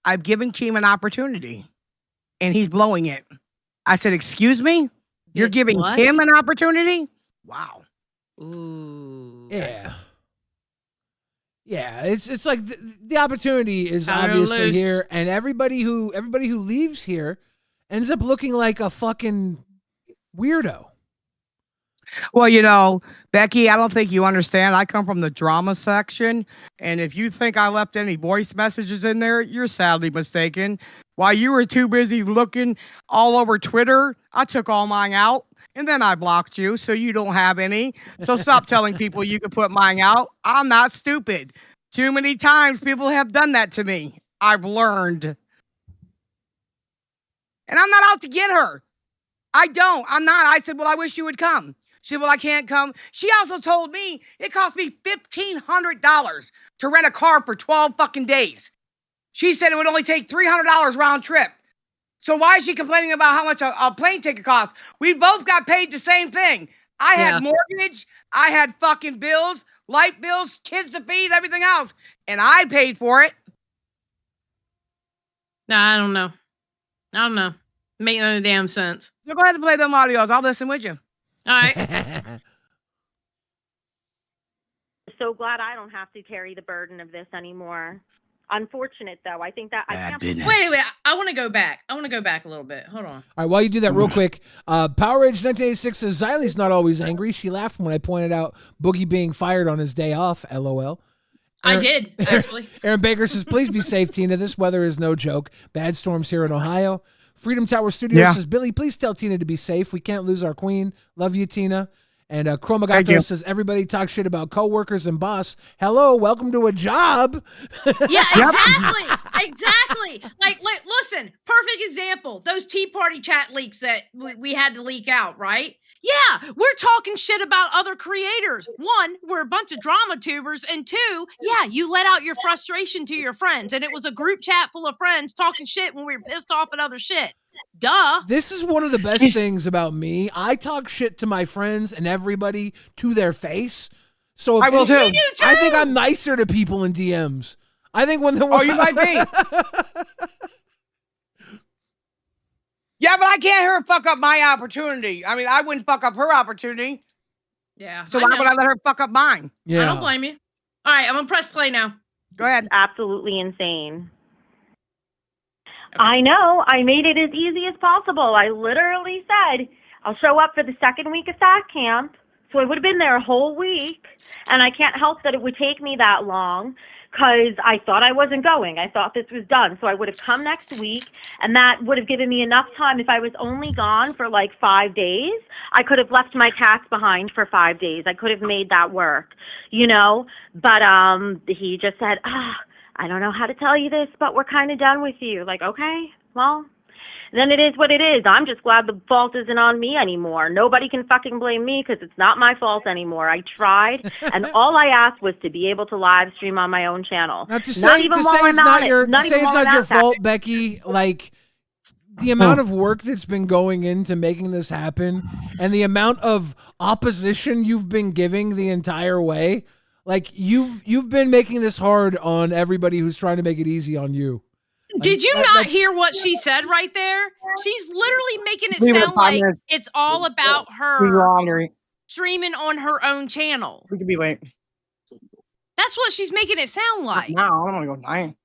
I've given Keem an opportunity and he's blowing it. I said, excuse me? You're giving him an opportunity? Wow. Ooh. Yeah. Yeah, it's like the opportunity is obviously here, and everybody who leaves here ends up looking like a fucking weirdo. Well, you know, Becky, I don't think you understand. I come from the drama section, and if you think I left any voice messages in there, you're sadly mistaken. While you were too busy looking all over Twitter, I took all mine out and then I blocked you so you don't have any. So stop telling people you can put mine out. I'm not stupid. Too many times people have done that to me. I've learned. And I'm not out to get her. I'm not. I said, well, I wish you would come. She said, well, I can't come. She also told me it cost me $1,500 to rent a car for 12 fucking days. She said it would only take $300 round trip. So why is she complaining about how much a plane ticket costs? We both got paid the same thing. I had mortgage. I had fucking bills, light bills, kids to feed, everything else. And I paid for it. Nah, I don't know. Make no damn sense. So go ahead and play them audios. I'll listen with you. All right. So glad I don't have to carry the burden of this anymore. Unfortunate, though. I think that I can't. Wait. I want to go back. I want to go back a little bit. Hold on. All right, while you do that real quick, Power Rage 1986 says, Xylie's not always angry. She laughed when I pointed out Boogie being fired on his day off, LOL. I did, actually. Aaron Baker says, please be safe, Tina. This weather is no joke. Bad storms here in Ohio. Freedom Tower Studios says, Billy, please tell Tina to be safe. We can't lose our queen. Love you, Tina. And Chromagato says, everybody talks shit about coworkers and boss. Hello, welcome to a job. Yeah, exactly. Exactly. Like, listen, perfect example. Those Tea Party chat leaks that we had to leak out, right? Yeah, we're talking shit about other creators. One, we're a bunch of drama tubers. And two, yeah, you let out your frustration to your friends. And it was a group chat full of friends talking shit when we were pissed off at other shit. Duh. This is one of the best things about me. I talk shit to my friends and everybody to their face. So if I will too. You do too. I think I'm nicer to people in DMs. I think when the you might be. Yeah, but I can't hear her fuck up my opportunity. I mean, I wouldn't fuck up her opportunity. Yeah. So why would I let her fuck up mine? Yeah. I don't blame you. All right, I'm going to press play now. Go ahead. Absolutely insane. I know. I made it as easy as possible. I literally said, I'll show up for the second week of fat camp. So I would have been there a whole week. And I can't help that it would take me that long because I thought I wasn't going. I thought this was done. So I would have come next week, and that would have given me enough time. If I was only gone for like 5 days, I could have left my cats behind for 5 days. I could have made that work, you know? But he just said, I don't know how to tell you this, but we're kind of done with you. Like, okay, well, then it is what it is. I'm just glad the fault isn't on me anymore. Nobody can fucking blame me because it's not my fault anymore. I tried, and all I asked was to be able to live stream on my own channel. Now, to say it's not your fault, Becky, like, the amount of work that's been going into making this happen and the amount of opposition you've been giving the entire way, like, you've been making this hard on everybody who's trying to make it easy on you. Did you not hear what she said right there? She's literally making it sound like it's all about her streaming on her own channel. We could be late. That's what she's making it sound like. No, I don't want to go dying.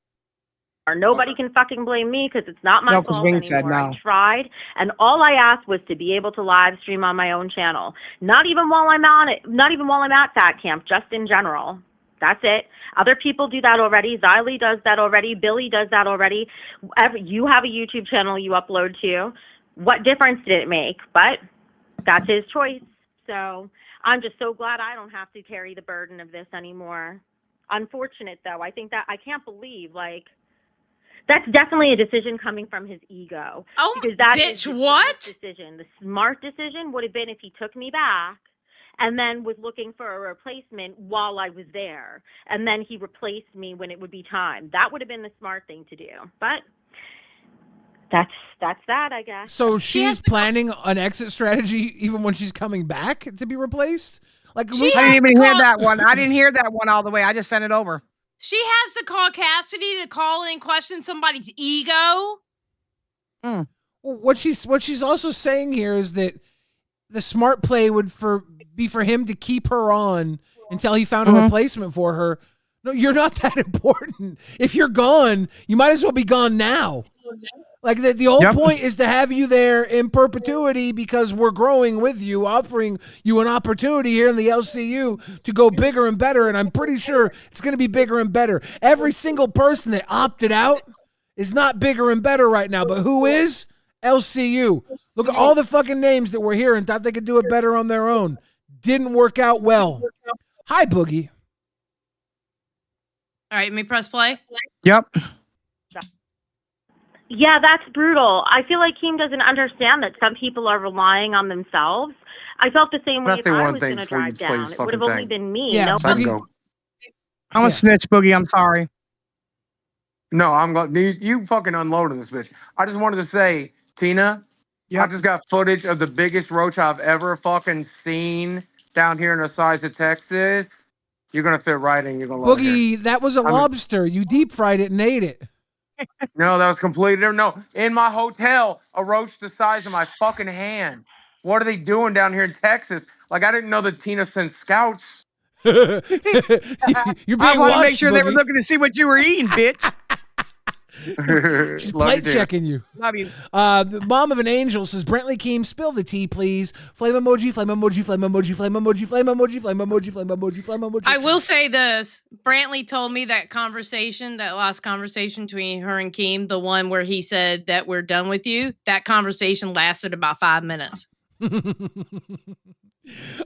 Or nobody can fucking blame me because it's not my fault anymore. Said no. I tried, and all I asked was to be able to live stream on my own channel. Not even while I'm on it. Not even while I'm at fat camp. Just in general. That's it. Other people do that already. Xylie does that already. Billy does that already. You have a YouTube channel you upload to. What difference did it make? But that's his choice. So I'm just so glad I don't have to carry the burden of this anymore. Unfortunate, though. I think that I can't believe, like, that's definitely a decision coming from his ego. Oh, because that bitch, is the what? Decision. The smart decision would have been if he took me back and then was looking for a replacement while I was there. And then he replaced me when it would be time. That would have been the smart thing to do. But that's that, I guess. So she's planning an exit strategy even when she's coming back to be replaced? Like, I didn't even hear that one. I didn't hear that one all the way. I just sent it over. She has to call Cassidy to call and question somebody's ego. Well, what she's also saying here is that the smart play would be for him to keep her on until he found a replacement for her. No, you're not that important. If you're gone, you might as well be gone now. Like, the whole point is to have you there in perpetuity because we're growing with you, offering you an opportunity here in the LCU to go bigger and better, and I'm pretty sure it's going to be bigger and better. Every single person that opted out is not bigger and better right now, but who is? LCU. Look at all the fucking names that were here and thought they could do it better on their own. Didn't work out well. Hi, Boogie. All right, let me press play. Yep. Yeah, that's brutal. I feel like Keem doesn't understand that some people are relying on themselves. I felt the same way That's if the I one was thing going to before you drive play down. this It would have fucking only thing. been me. Yeah, No So I can Boogie. go. I'm Yeah. a snitch, Boogie. I'm sorry. No, I'm going. You fucking unloading this bitch. I just wanted to say, Tina, I Yep. just got footage of the biggest roach I've ever fucking seen down here in the size of Texas. You're gonna fit right in. You're gonna love it. Boogie, that was a lobster. You deep fried it and ate it. No, that was completely different. No, in my hotel, a roach the size of my fucking hand. What are they doing down here in Texas? Like, I didn't know that Tina sent scouts. You're I being want to make watched, sure they were Boogie. looking to see what you were eating, bitch. She's Love plate you, Tina. checking you. Love you. The mom of an angel says, Brentley Keem, spill the tea, please. Flame emoji, flame emoji, flame emoji, flame emoji, flame emoji, flame emoji, flame emoji, flame emoji. I will say this. Brantley told me that last conversation between her and Keem, the one where he said that we're done with you, that conversation lasted about 5 minutes.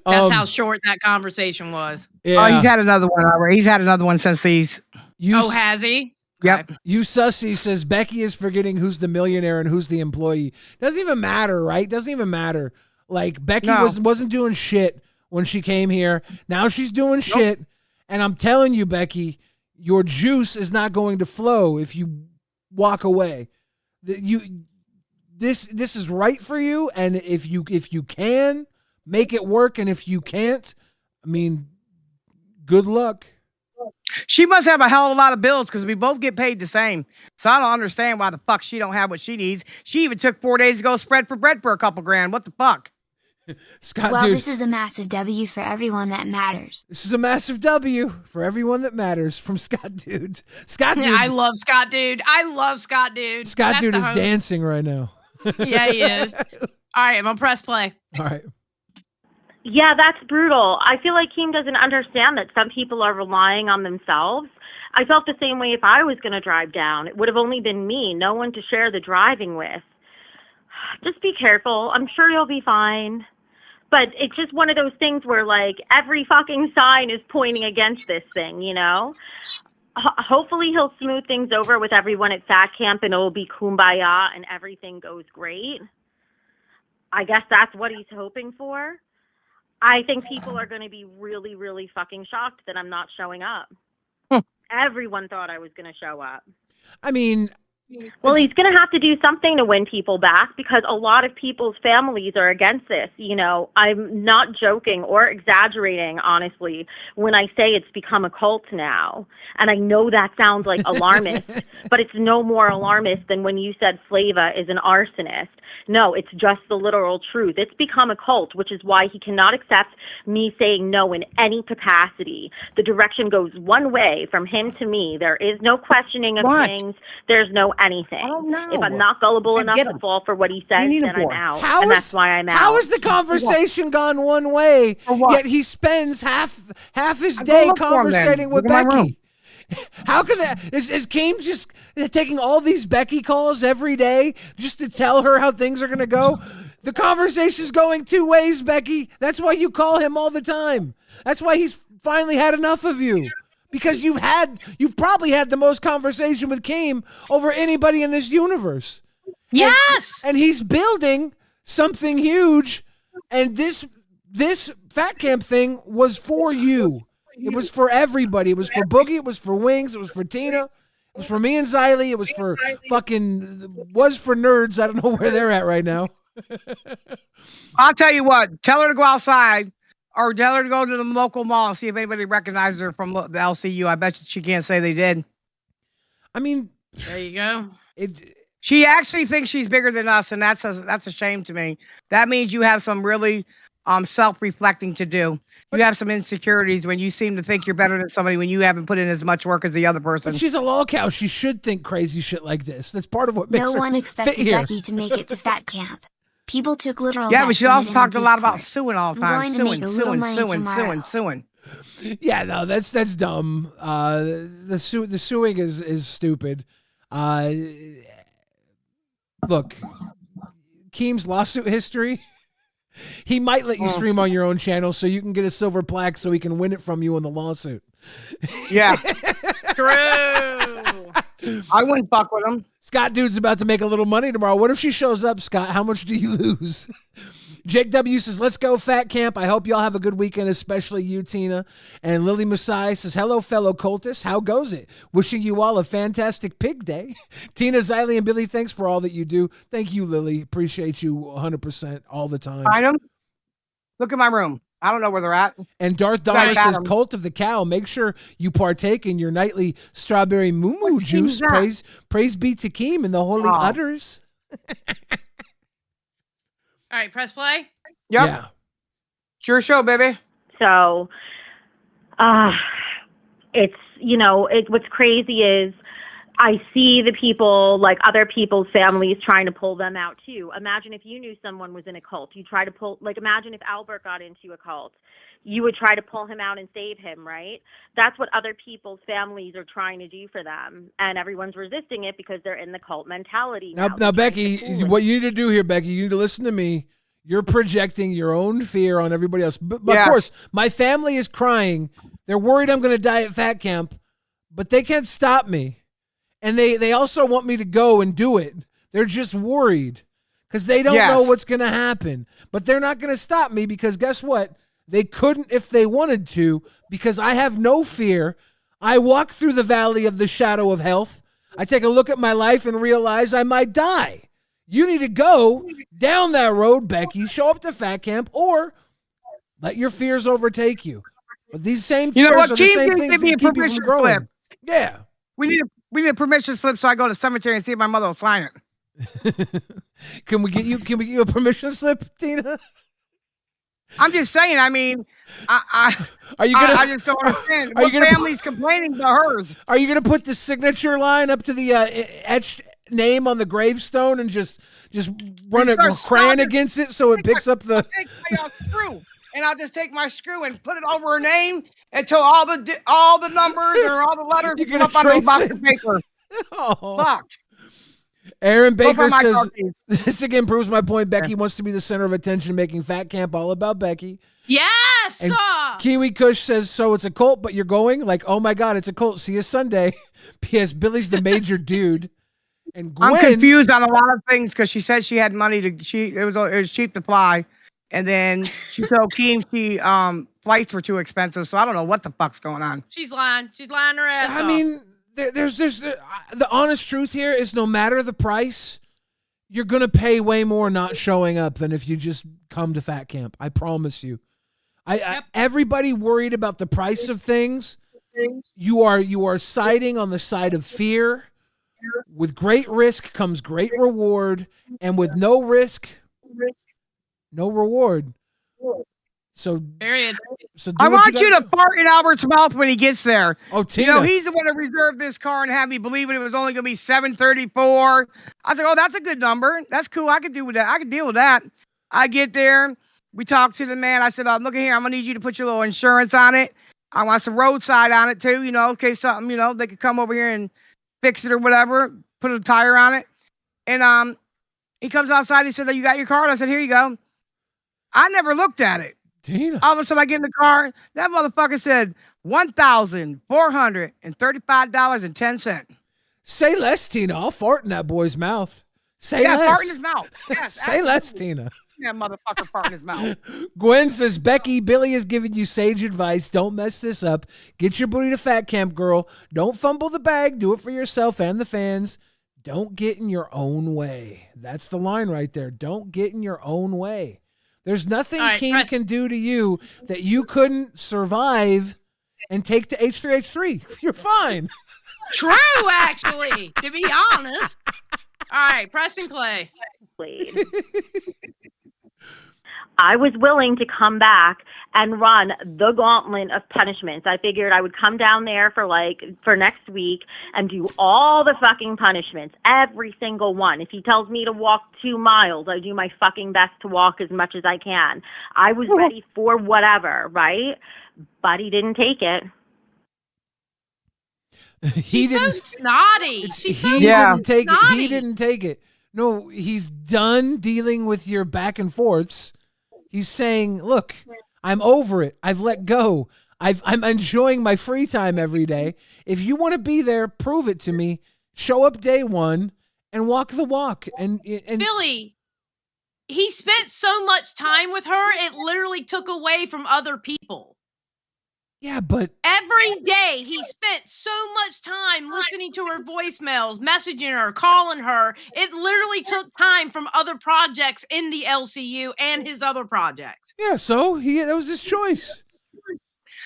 That's how short that conversation was. Yeah. Oh, he's had another one already. He's had another one since he's. Has he? Yep. Okay. You Sussy says Becky is forgetting who's the millionaire and who's the employee. Doesn't even matter, right? Doesn't even matter. Like Becky wasn't doing shit when she came here. Now she's doing shit. And I'm telling you, Becky, your juice is not going to flow if you walk away. This is right for you, and if you can make it work, and if you can't, I mean, good luck. She must have a hell of a lot of bills because we both get paid the same. So I don't understand why the fuck she don't have what she needs. She even took 4 days to go spread for bread for a couple grand. What the fuck? Scott, Well, dude, this is a massive W for everyone that matters. this is a massive W for everyone that matters from Scott Dude. Scott Dude. I love Scott Dude. I love Scott Dude. Scott That's Dude the is home- dancing right now. Yeah, he is. All right, I'm gonna press play. All right. Yeah, that's brutal. I feel like Keem doesn't understand that some people are relying on themselves. I felt the same way if I was going to drive down. It would have only been me, no one to share the driving with. Just be careful. I'm sure you'll be fine. But it's just one of those things where, like, every fucking sign is pointing against this thing, you know? Hopefully he'll smooth things over with everyone at Fat Camp and it'll be kumbaya and everything goes great. I guess that's what he's hoping for. I think people are going to be really, really fucking shocked that I'm not showing up. Everyone thought I was going to show up. I mean, Well, he's going to have to do something to win people back because a lot of people's families are against this. You know, I'm not joking or exaggerating, honestly, when I say it's become a cult now. And I know that sounds like alarmist, but it's no more alarmist than when you said Flava is an arsonist. No, it's just the literal truth. It's become a cult, which is why he cannot accept me saying no in any capacity. The direction goes one way from him to me. There is no questioning of things. There's no anything. I don't know. If I'm not gullible Can't enough get to him. fall for what he says, need him then I'm for? out. And that's why I'm out. How has the conversation gone one way, what? yet he spends half his Go day look for him then. conversating with Look in my room. Becky? How can that? Is Keem just taking all these Becky calls every day just to tell her how things are going to go? The conversation's going two ways, Becky. That's why you call him all the time. That's why he's finally had enough of you. Because you've probably had the most conversation with Keem over anybody in this universe. Yes. And he's building something huge. And this Fat Camp thing was for you. It was for everybody. It was for Boogie. It was for Wings. It was for Tina. It was for me and Xylee. It was for nerds. I don't know where they're at right now. I'll tell you what. Tell her to go outside or tell her to go to the local mall and see if anybody recognizes her from the LCU. I bet she can't say they did. I mean, There you go. She actually thinks she's bigger than us, and that's a shame to me. That means you have some really self-reflecting to do. You have some insecurities when you seem to think you're better than somebody when you haven't put in as much work as the other person. but she's a lolcow. She should think crazy shit like this. That's part of what makes No her one fit expected here. Becky to make it to Fat Camp. People took literal Yeah, but bets she on also it in talked the a lot about Discord. suing all the I'm time. going to Suing, make a little suing, money suing, tomorrow. suing. Yeah, no, that's dumb. The suing is stupid. Look, Keem's lawsuit history. He might let you stream on your own channel so you can get a silver plaque so he can win it from you in the lawsuit. Yeah. True. I wouldn't fuck with him. Scott Dude's about to make a little money tomorrow. What if she shows up, Scott? How much do you lose? Jake W says, let's go Fat Camp. I hope y'all have a good weekend, especially you, Tina. And Lily Masai says, hello, fellow cultists. How goes it? Wishing you all a fantastic pig day. Tina, Xylee, and Billy, thanks for all that you do. Thank you, Lily. Appreciate you 100% all the time. Find them. Look at my room. I don't know where they're at. And Darth Dollar says, Cult of the Cow, make sure you partake in your nightly strawberry moo juice. Praise be to Keem and the holy udders. All right, press play. Yep. Yeah. It's your show, baby. So, it's, what's crazy is I see the people, like other people's families, trying to pull them out too. Imagine if you knew someone was in a cult. You try to pull, imagine if Albert got into a cult. You would try to pull him out and save him, right? That's what other people's families are trying to do for them. And everyone's resisting it because they're in the cult mentality. Now Becky, what you need to do here, Becky, you need to listen to me. You're projecting your own fear on everybody else. But of course, my family is crying. They're worried I'm going to die at Fat Camp, but they can't stop me. And they also want me to go and do it. They're just worried because they don't know what's going to happen. But they're not going to stop me because guess what? They couldn't if they wanted to because I have no fear. I walk through the valley of the shadow of health. I take a look at my life and realize I might die. You need to go down that road, Becky. Show up to Fat Camp or let your fears overtake you. But these same fears are the same things that keep you from growing. Slip. Yeah. We need a permission slip so I go to the cemetery and see if my mother will sign it. Can we get you a permission slip, Tina? I'm just saying. I mean, I just don't understand. What family's complaining about hers? Are you gonna put the signature line up to the etched name on the gravestone and just run a crayon against it so it picks up the? I'll take my screw, and I'll just take my screw and put it over her name until all the numbers or all the letters come up on a box of paper. Oh. Fuck. Aaron Baker says, this again proves my point. Becky wants to be the center of attention, making Fat Camp all about Becky. Yes! And Kiwi Kush says, so it's a cult, but you're going? Like, oh my God, it's a cult. See you Sunday. P.S. Billy's the major dude. And Gwen, I'm confused on a lot of things because she said she had money it was cheap to fly. And then she told Keem flights were too expensive. So I don't know what the fuck's going on. She's lying. She's lying her ass off. I mean, there's the honest truth here is no matter the price, you're going to pay way more not showing up than if you just come to Fat Camp. I promise you. Everybody worried about the price of things. You are siding on the side of fear. With great risk comes great reward, and with no risk, no reward. So, period. So I want you to fart in Albert's mouth when he gets there. Oh, Tina. He's the one that reserved this car and had me believing it was only going to be $734. I was like, oh, that's a good number. That's cool. I could do with that. I could deal with that. I get there. We talk to the man. I said, look at here. I'm going to need you to put your little insurance on it. I want some roadside on it too, in case something, they could come over here and fix it or whatever, put a tire on it. And he comes outside. He said, oh, you got your card? I said, here you go. I never looked at it. Tina. All of a sudden I get in the car. That motherfucker said $1,435.10. Say less, Tina. I'll fart in that boy's mouth. Say less. Fart in his mouth. Yes, say less, Tina. That motherfucker fart in his mouth. Gwen says, Becky, Billy is giving you sage advice. Don't mess this up. Get your booty to Fat Camp, girl. Don't fumble the bag. Do it for yourself and the fans. Don't get in your own way. That's the line right there. Don't get in your own way. There's nothing Keem can do to you that you couldn't survive and take to H3H3. You're fine. True, actually, to be honest. All right, press and play. I was willing to come back and run the gauntlet of punishments. I figured I would come down there for next week and do all the fucking punishments, every single one. If he tells me to walk 2 miles, I do my fucking best to walk as much as I can. I was ready for whatever, right? But he didn't take it. She's so snotty. She's so he didn't take it. snotty. He didn't take it. No, he's done dealing with your back and forths. He's saying, "Look, I'm over it. I've let go. I'm enjoying my free time every day. If you want to be there, prove it to me. Show up day one and walk the walk." And Billy, he spent so much time with her, it literally took away from other people. Yeah, but every day he spent so much time listening to her voicemails, messaging her, calling her. It literally took time from other projects in the LCU and his other projects. Yeah, so that was his choice.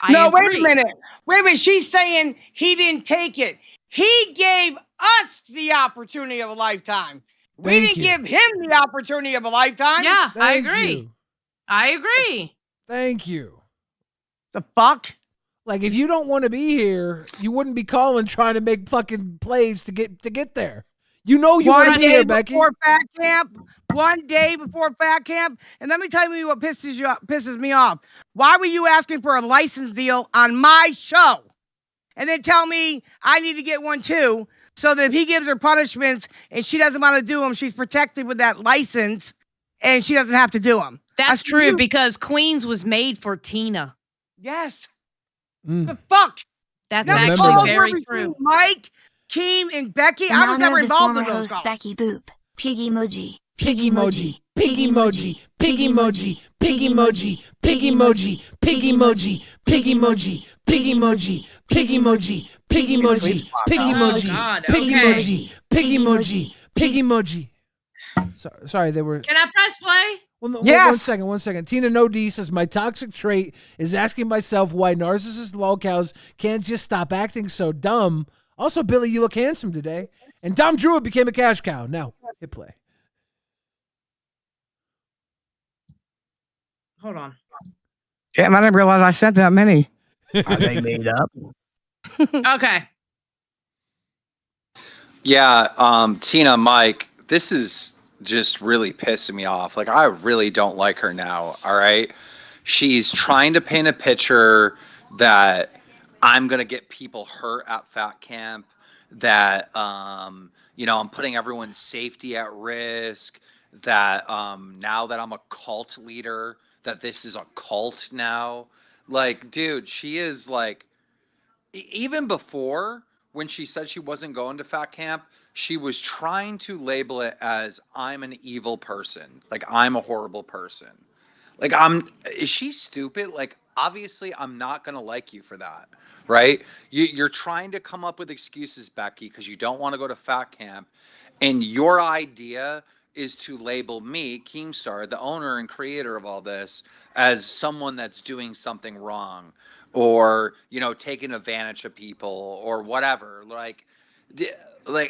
No, wait a minute. She's saying he didn't take it. He gave us the opportunity of a lifetime. We didn't give him the opportunity of a lifetime. Yeah, I Thank agree. you. I agree. Thank you. The fuck? Like, if you don't want to be here, you wouldn't be calling trying to make fucking plays to get there. You know you want to be here, Becky. Before fat camp, 1 day before fat camp, and let me tell you what pisses me off. Why were you asking for a license deal on my show, and then tell me I need to get one too, so that if he gives her punishments and she doesn't want to do them, she's protected with that license, and she doesn't have to do them. That's true because Queens was made for Tina. Yes. The fuck? That's now, actually very true. Mike, Keem, and Becky, In I was honor never of the involved former in those host calls. Becky Boop, Piggy Emoji, Piggy emoji, piggy emoji, piggy emoji, piggy emoji, piggy emoji, piggy emoji, piggy emoji, piggy emoji, piggy emoji, piggy emoji, piggy emoji, piggy emoji, piggy emoji, piggy emoji. Sorry, they were. Can I press play? Well, no, yes. One second. Tina No D says, my toxic trait is asking myself why narcissist lolcows can't just stop acting so dumb. Also, Billy, you look handsome today. And Dom Druid became a cash cow. Now, hit play. Hold on. Yeah, I didn't realize I sent that many. Are they made up? Okay. Yeah, Tina, Mike, this is just really pissing me off. Like, I really don't like her now, all right? She's trying to paint a picture that I'm going to get people hurt at fat camp, that, I'm putting everyone's safety at risk, that now that I'm a cult leader, that this is a cult now. Like, dude, she is like, even before when she said she wasn't going to fat camp, she was trying to label it as I'm an evil person. Like, I'm a horrible person. Like, is she stupid? Like, obviously I'm not going to like you for that, right? You're trying to come up with excuses, Becky, because you don't want to go to fat camp. And your idea is to label me, Keemstar, the owner and creator of all this, as someone that's doing something wrong or, taking advantage of people or whatever. Like,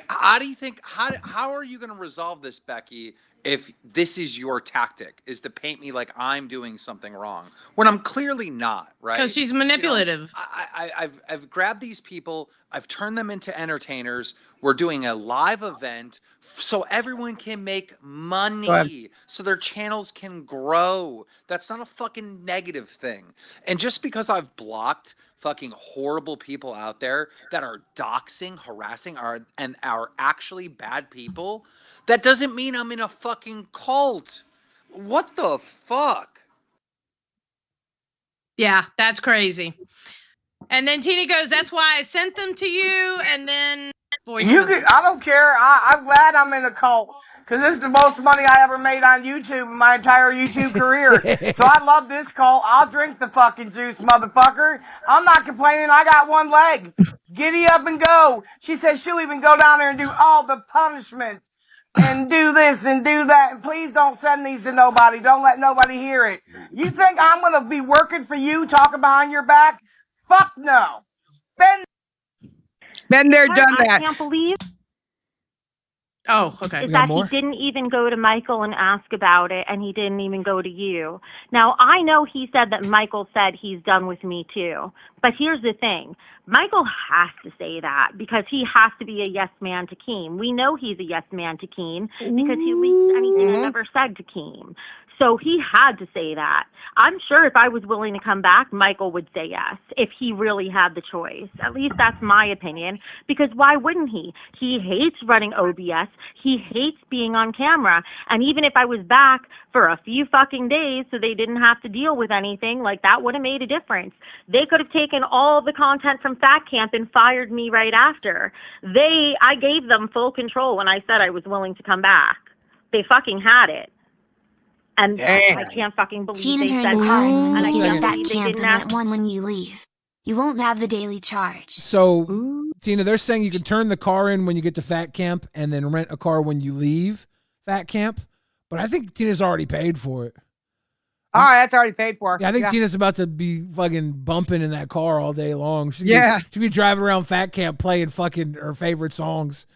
how do you think, how are you going to resolve this, Becky, if this is your tactic, is to paint me like I'm doing something wrong when I'm clearly not, right? Because she's manipulative. I've grabbed these people, I've turned them into entertainers. We're doing a live event so everyone can make money, so their channels can grow. That's not a fucking negative thing. And just because I've blocked fucking horrible people out there that are doxing, harassing, and are actually bad people, that doesn't mean I'm in a fucking cult. What the fuck? Yeah, that's crazy. And then Tina goes, that's why I sent them to you. And then I don't care. I'm glad I'm in a cult because this is the most money I ever made on YouTube in my entire YouTube career. So I love this cult. I'll drink the fucking juice, motherfucker. I'm not complaining. I got one leg. Giddy up and go. She said she'll even go down there and do all the punishments and do this and do that. And please don't send these to nobody. Don't let nobody hear it. You think I'm going to be working for you, talking behind your back? Fuck no. Been there, done that. I can't believe Oh, okay. is that he didn't even go to Michael and ask about it, and he didn't even go to you. Now, I know he said that Michael said he's done with me too, but here's the thing. Michael has to say that because he has to be a yes man to Keem. We know he's a yes man to Keem because he leaked anything I never said to Keem. So he had to say that. I'm sure if I was willing to come back, Michael would say yes if he really had the choice. At least that's my opinion, because why wouldn't he? He hates running OBS. He hates being on camera. And even if I was back for a few fucking days so they didn't have to deal with anything, like that would have made a difference. They could have taken all the content from Fat Camp and fired me right after. I gave them full control when I said I was willing to come back. They fucking had it. And I can't fucking believe Tina they turned said the car in when and I you can't get Fat believe they Camp didn't and ask. rent one when you leave. You won't have the daily charge. So, Tina, they're saying you can turn the car in when you get to Fat Camp and then rent a car when you leave Fat Camp. But I think Tina's already paid for it. All right, that's already paid for. Yeah, I think Tina's about to be fucking bumping in that car all day long. She'll be driving around Fat Camp playing fucking her favorite songs.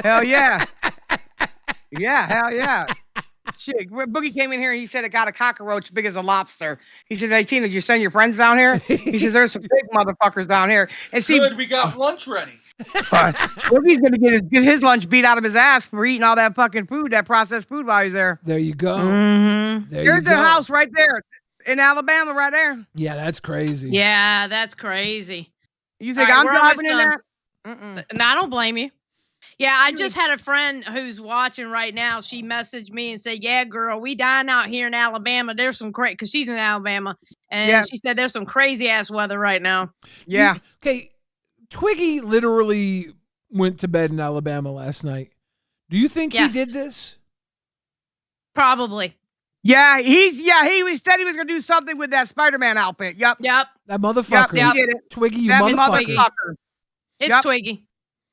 Hell yeah. Yeah, hell yeah. Shit, Boogie came in here and he said it got a cockroach big as a lobster. He says, "Hey, Tina, did you send your friends down here?" He says, "There's some big motherfuckers down here." And see, Good, we got lunch ready. Boogie's going to get his lunch beat out of his ass for eating all that fucking food, that processed food while he's there. There you go. Mm-hmm. There's the house right there in Alabama right there. Yeah, that's crazy. Yeah, that's crazy. You think All I'm right, we're almost driving in done. there? No, I don't blame you. Yeah, I just had a friend who's watching right now. She messaged me and said, "Yeah, girl, we dying out here in Alabama. There's some crazy," because she's in Alabama, and she said there's some crazy ass weather right now. Yeah. Okay, Twiggy literally went to bed in Alabama last night. Do you think he did this? Probably. Yeah, he said he was gonna do something with that Spider-Man outfit. Yep. That motherfucker. Yep, he did it. Twiggy, you That motherfucker. It's Twiggy.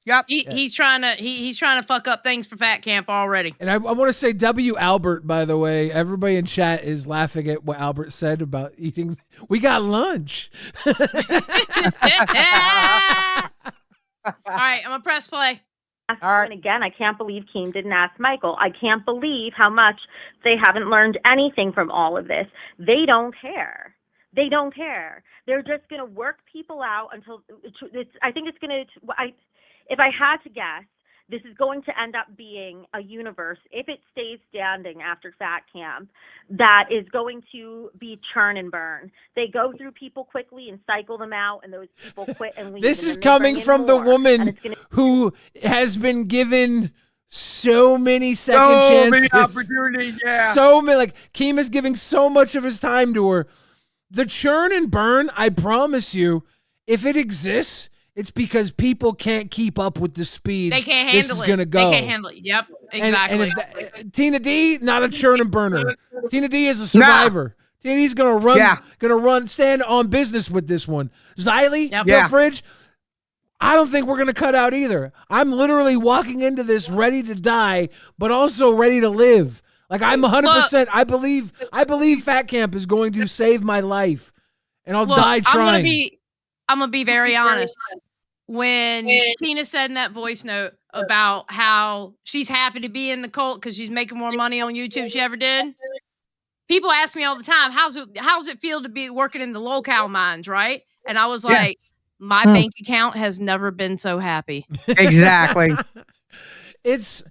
Yep. He's trying to fuck up things for Fat Camp already. And I want to say W. Albert, by the way. Everybody in chat is laughing at what Albert said about eating. We got lunch. All right, I'm gonna press play. And again, I can't believe Keem didn't ask Michael. I can't believe how much they haven't learned anything from all of this. They don't care. They don't care. They're just going to work people out until I think it's going to. If I had to guess, this is going to end up being a universe, if it stays standing after Fat Camp, that is going to be churn and burn. They go through people quickly and cycle them out, and those people quit and leave. This is coming from the woman who has been given so many second chances. So many opportunities, yeah. So many. Like, Keem is giving so much of his time to her. The churn and burn, I promise you, if it exists, it's because people can't keep up with the speed. They can't handle this is it. gonna go. They can't handle it. Yep, exactly. And Tina D, not a churn and burner. Tina D is a survivor. Tina D's gonna run, stand on business with this one. Xylee, Bill Fridge, I don't think we're gonna cut out either. I'm literally walking into this ready to die, but also ready to live. Like, I'm 100%. I believe Fat Camp is going to save my life, and I'll die trying. I'm gonna be very honest. When Tina said in that voice note about how she's happy to be in the cult because she's making more money on YouTube than she ever did, people ask me all the time, how's it feel to be working in the local mines, right? And I was like, my bank account has never been so happy. Exactly. It's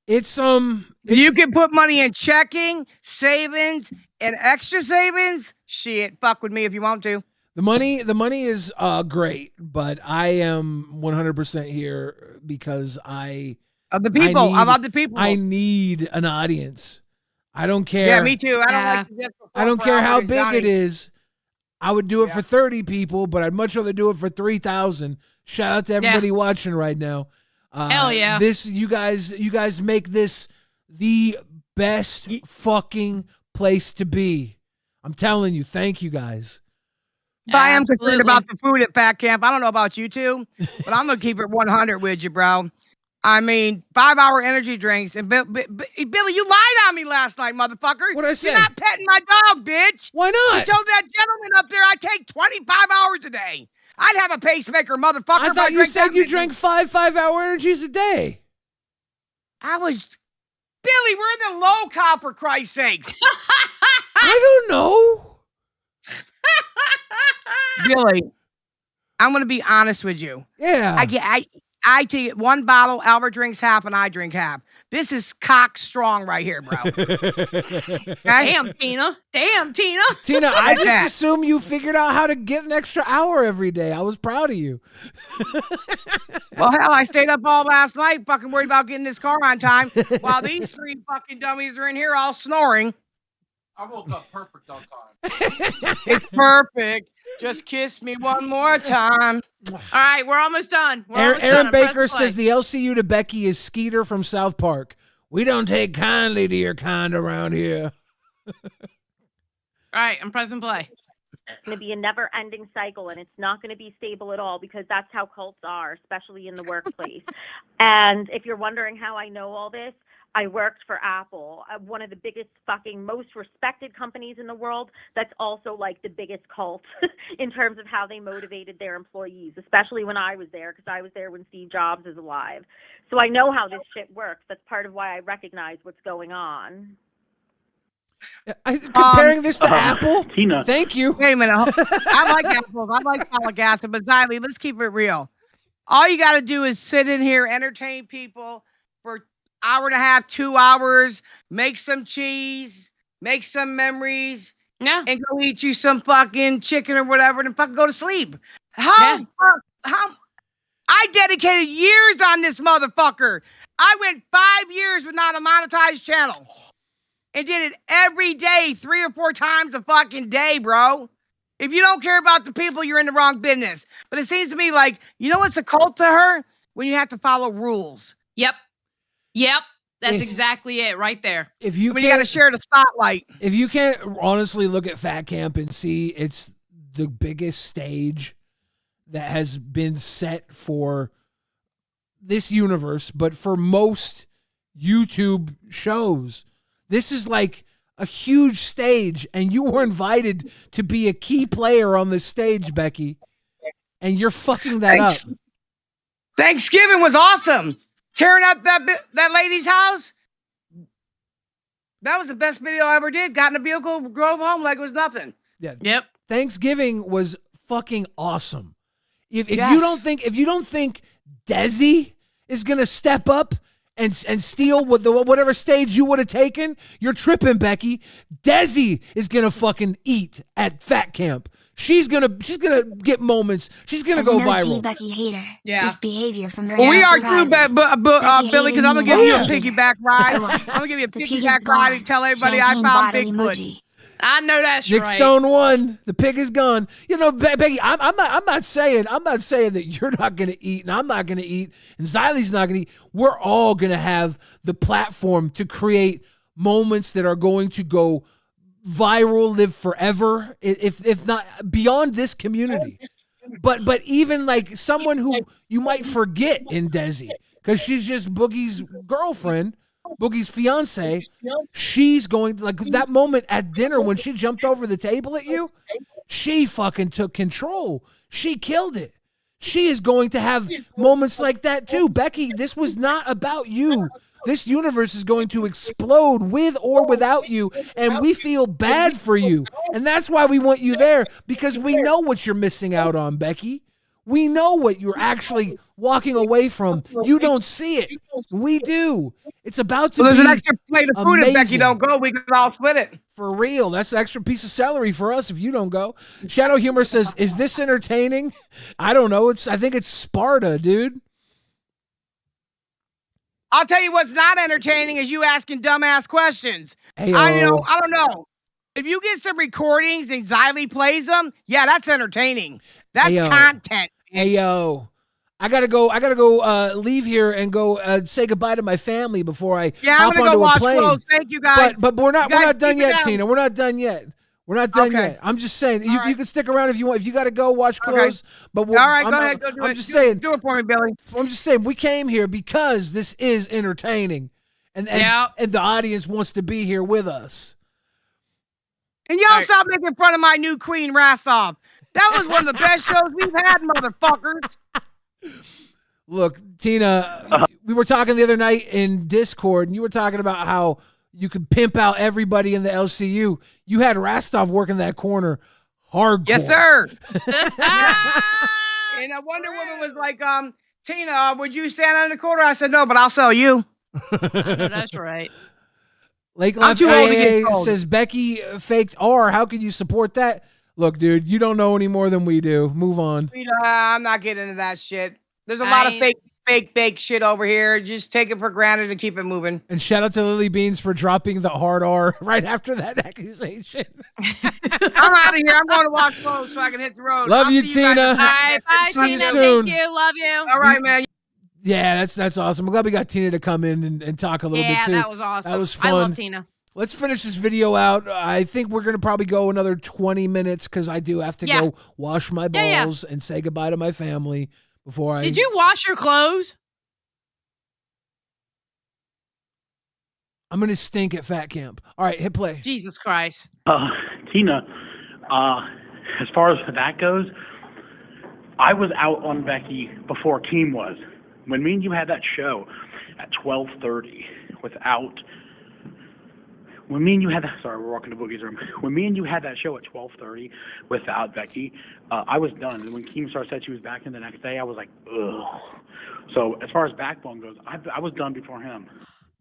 you can put money in checking, savings, and extra savings. Shit, fuck with me if you want to. The money is great, but I am 100% here because I love the people. I need an audience. I don't care. Yeah, me too. I don't care how big it is. I would do it for 30 people, but I'd much rather do it for 3,000. Shout out to everybody watching right now. Hell yeah. You guys make this the best fucking place to be. I'm telling you, thank you guys. But I am concerned about the food at Fat Camp. I don't know about you two, but I'm going to keep it 100 with you, bro. I mean, 5-hour energy drinks. And Billy, you lied on me last night, motherfucker. What'd I say? You're not petting my dog, bitch. Why not? You told that gentleman up there I take 25 hours a day. I'd have a pacemaker, motherfucker. I thought you said you drank 5-hour energies a day. Billy, we're in the low cop, for Christ's sakes. I don't know. Billy, I'm going to be honest with you. Yeah. I I take one bottle, Albert drinks half, and I drink half. This is cock strong right here, bro. Damn, Tina. Damn, Tina. Tina, I Like just that. assumed you figured out how to get an extra hour every day. I was proud of you. Well, hell, I stayed up all last night fucking worried about getting this car on time while these 3 fucking dummies are in here all snoring. I woke up perfect on time. It's perfect. Just kiss me one more time. All right, we're almost done. Aaron Baker says the LCU to Becky is Skeeter from South Park. We don't take kindly to your kind around here. All right, I'm pressing play. It's going to be a never-ending cycle, and it's not going to be stable at all because that's how cults are, especially in the workplace. And if you're wondering how I know all this, I worked for Apple, one of the biggest fucking most respected companies in the world. That's also like the biggest cult in terms of how they motivated their employees, especially when I was there, because I was there when Steve Jobs was alive. So I know how this shit works. That's part of why I recognize what's going on. Comparing this to Apple? Tina. Thank you. Wait a minute. I like apples. I like folic acid, but Xylee, let's keep it real. All you got to do is sit in here, entertain people for hour and a half, 2 hours, make some cheese, make some memories, Yeah. and go eat you some fucking chicken or whatever, and fucking go to sleep. How I dedicated years on this motherfucker. I went 5 years without a monetized channel and did it every day, 3 or 4 times a fucking day, bro. If you don't care about the people, you're in the wrong business. But it seems to me like, you know what's a cult to her? When you have to follow rules. Yep. That's exactly it right there. If you got to share the spotlight. If you can't honestly look at Fat Camp and see it's the biggest stage that has been set for this universe, but for most YouTube shows, this is like a huge stage, and you were invited to be a key player on this stage, Becky, and you're fucking that up. Thanksgiving was awesome. Tearing up that lady's house. That was the best video I ever did. Got in a vehicle, drove home like it was nothing. Yeah. Yep. Thanksgiving was fucking awesome. If Yes. you don't think Desi is gonna step up and steal whatever stage you would have taken, you're tripping, Becky. Desi is gonna fucking eat at Fat Camp. She's gonna get moments. She's gonna As go an OG viral. Becky hater, Yeah. this behavior from her Well, we is are too, surprising. Billy, because I'm going to give you a piggyback ride. Oh, I'm going to give you a the pig is piggyback ride and tell everybody I Champagne found bottle Bigfoot. emoji. I know that's Nick right. Stone won. The pig is gone. You know, Becky, I'm not saying that you're not gonna eat and I'm not gonna eat and Xylie's not gonna eat. We're all gonna have the platform to create moments that are going to go viral, live forever, if not beyond this community. But even like someone who you might forget in Desi, because she's just Boogie's girlfriend. Boogie's fiance, she's going like that moment at dinner when she jumped over the table at you. She fucking took control. She killed it. She is going to have moments like that too. Becky, this was not about you. This universe is going to explode with or without you, and we feel bad for you. And that's why we want you there, because we know what you're missing out on, Becky. We know what you're actually walking away from. You don't see it. We do. It's about to Well, there's be an extra plate of food. If Becky amazing. don't go, we can all split it. For real. That's an extra piece of celery for us if you don't go. Shadow Humor says, is this entertaining? I don't know. I think it's Sparta, dude. I'll tell you what's not entertaining is you asking dumbass questions. Hey-o. I don't know. If you get some recordings and Xylee plays them, yeah, that's entertaining. That's Hey-o. content. Hey, yo. I gotta go leave here and go say goodbye to my family before I Yeah, I'm hop gonna onto go a watch plane. clothes. Thank you, guys. But we're not You guys done keep it yet, down. Tina. We're not done yet. We're not done Okay. yet. I'm just saying you right. can stick around if you want. If you got to go watch Okay. clothes, but we'll, All right, I'm, go ahead. Go do I'm it. just saying. Do it for me, Billy. I'm just saying we came here because this is entertaining, and Yeah. and the audience wants to be here with us. And y'all stop making fun of my new queen, Rastov. That was one of the best shows we've had, motherfuckers. Look, Tina, we were talking the other night in Discord, and you were talking about how you could pimp out everybody in the LCU. You had Rastov working that corner hardcore. Yes, sir. And Wonder Woman was like, Tina, would you stand on the corner? I said, no, but I'll sell you. I know that's right. Lake I'm too old to get AA sold. says Becky faked R. How could you support that? Look, dude, you don't know any more than we do. Move on. I'm not getting into that shit. There's a lot of fake shit over here. Just take it for granted and keep it moving. And shout out to Lily Beans for dropping the hard R right after that accusation. I'm out of here. I'm going to walk close so I can hit the road. Love I'll you, see guys Tina. in- All right, bye, See you Tina. soon. Thank you. Love you. All right, man. Yeah, that's awesome. I'm glad we got Tina to come in and talk a little bit too. Yeah, that was awesome. That was fun. I love Tina. Let's finish this video out. I think we're going to probably go another 20 minutes because I do have to go wash my balls and say goodbye to my family before I... Did you wash your clothes? I'm going to stink at fat camp. All right, hit play. Jesus Christ. Tina, as far as that goes, I was out on Becky before Keem was. When me and you had that show at 12:30 when me and you had that, sorry, we're walking to Boogie's room. When me and you had that show at 12:30 without Becky, I was done. And when Keemstar said she was back in the next day, I was like, ugh. So as far as backbone goes, I was done before him.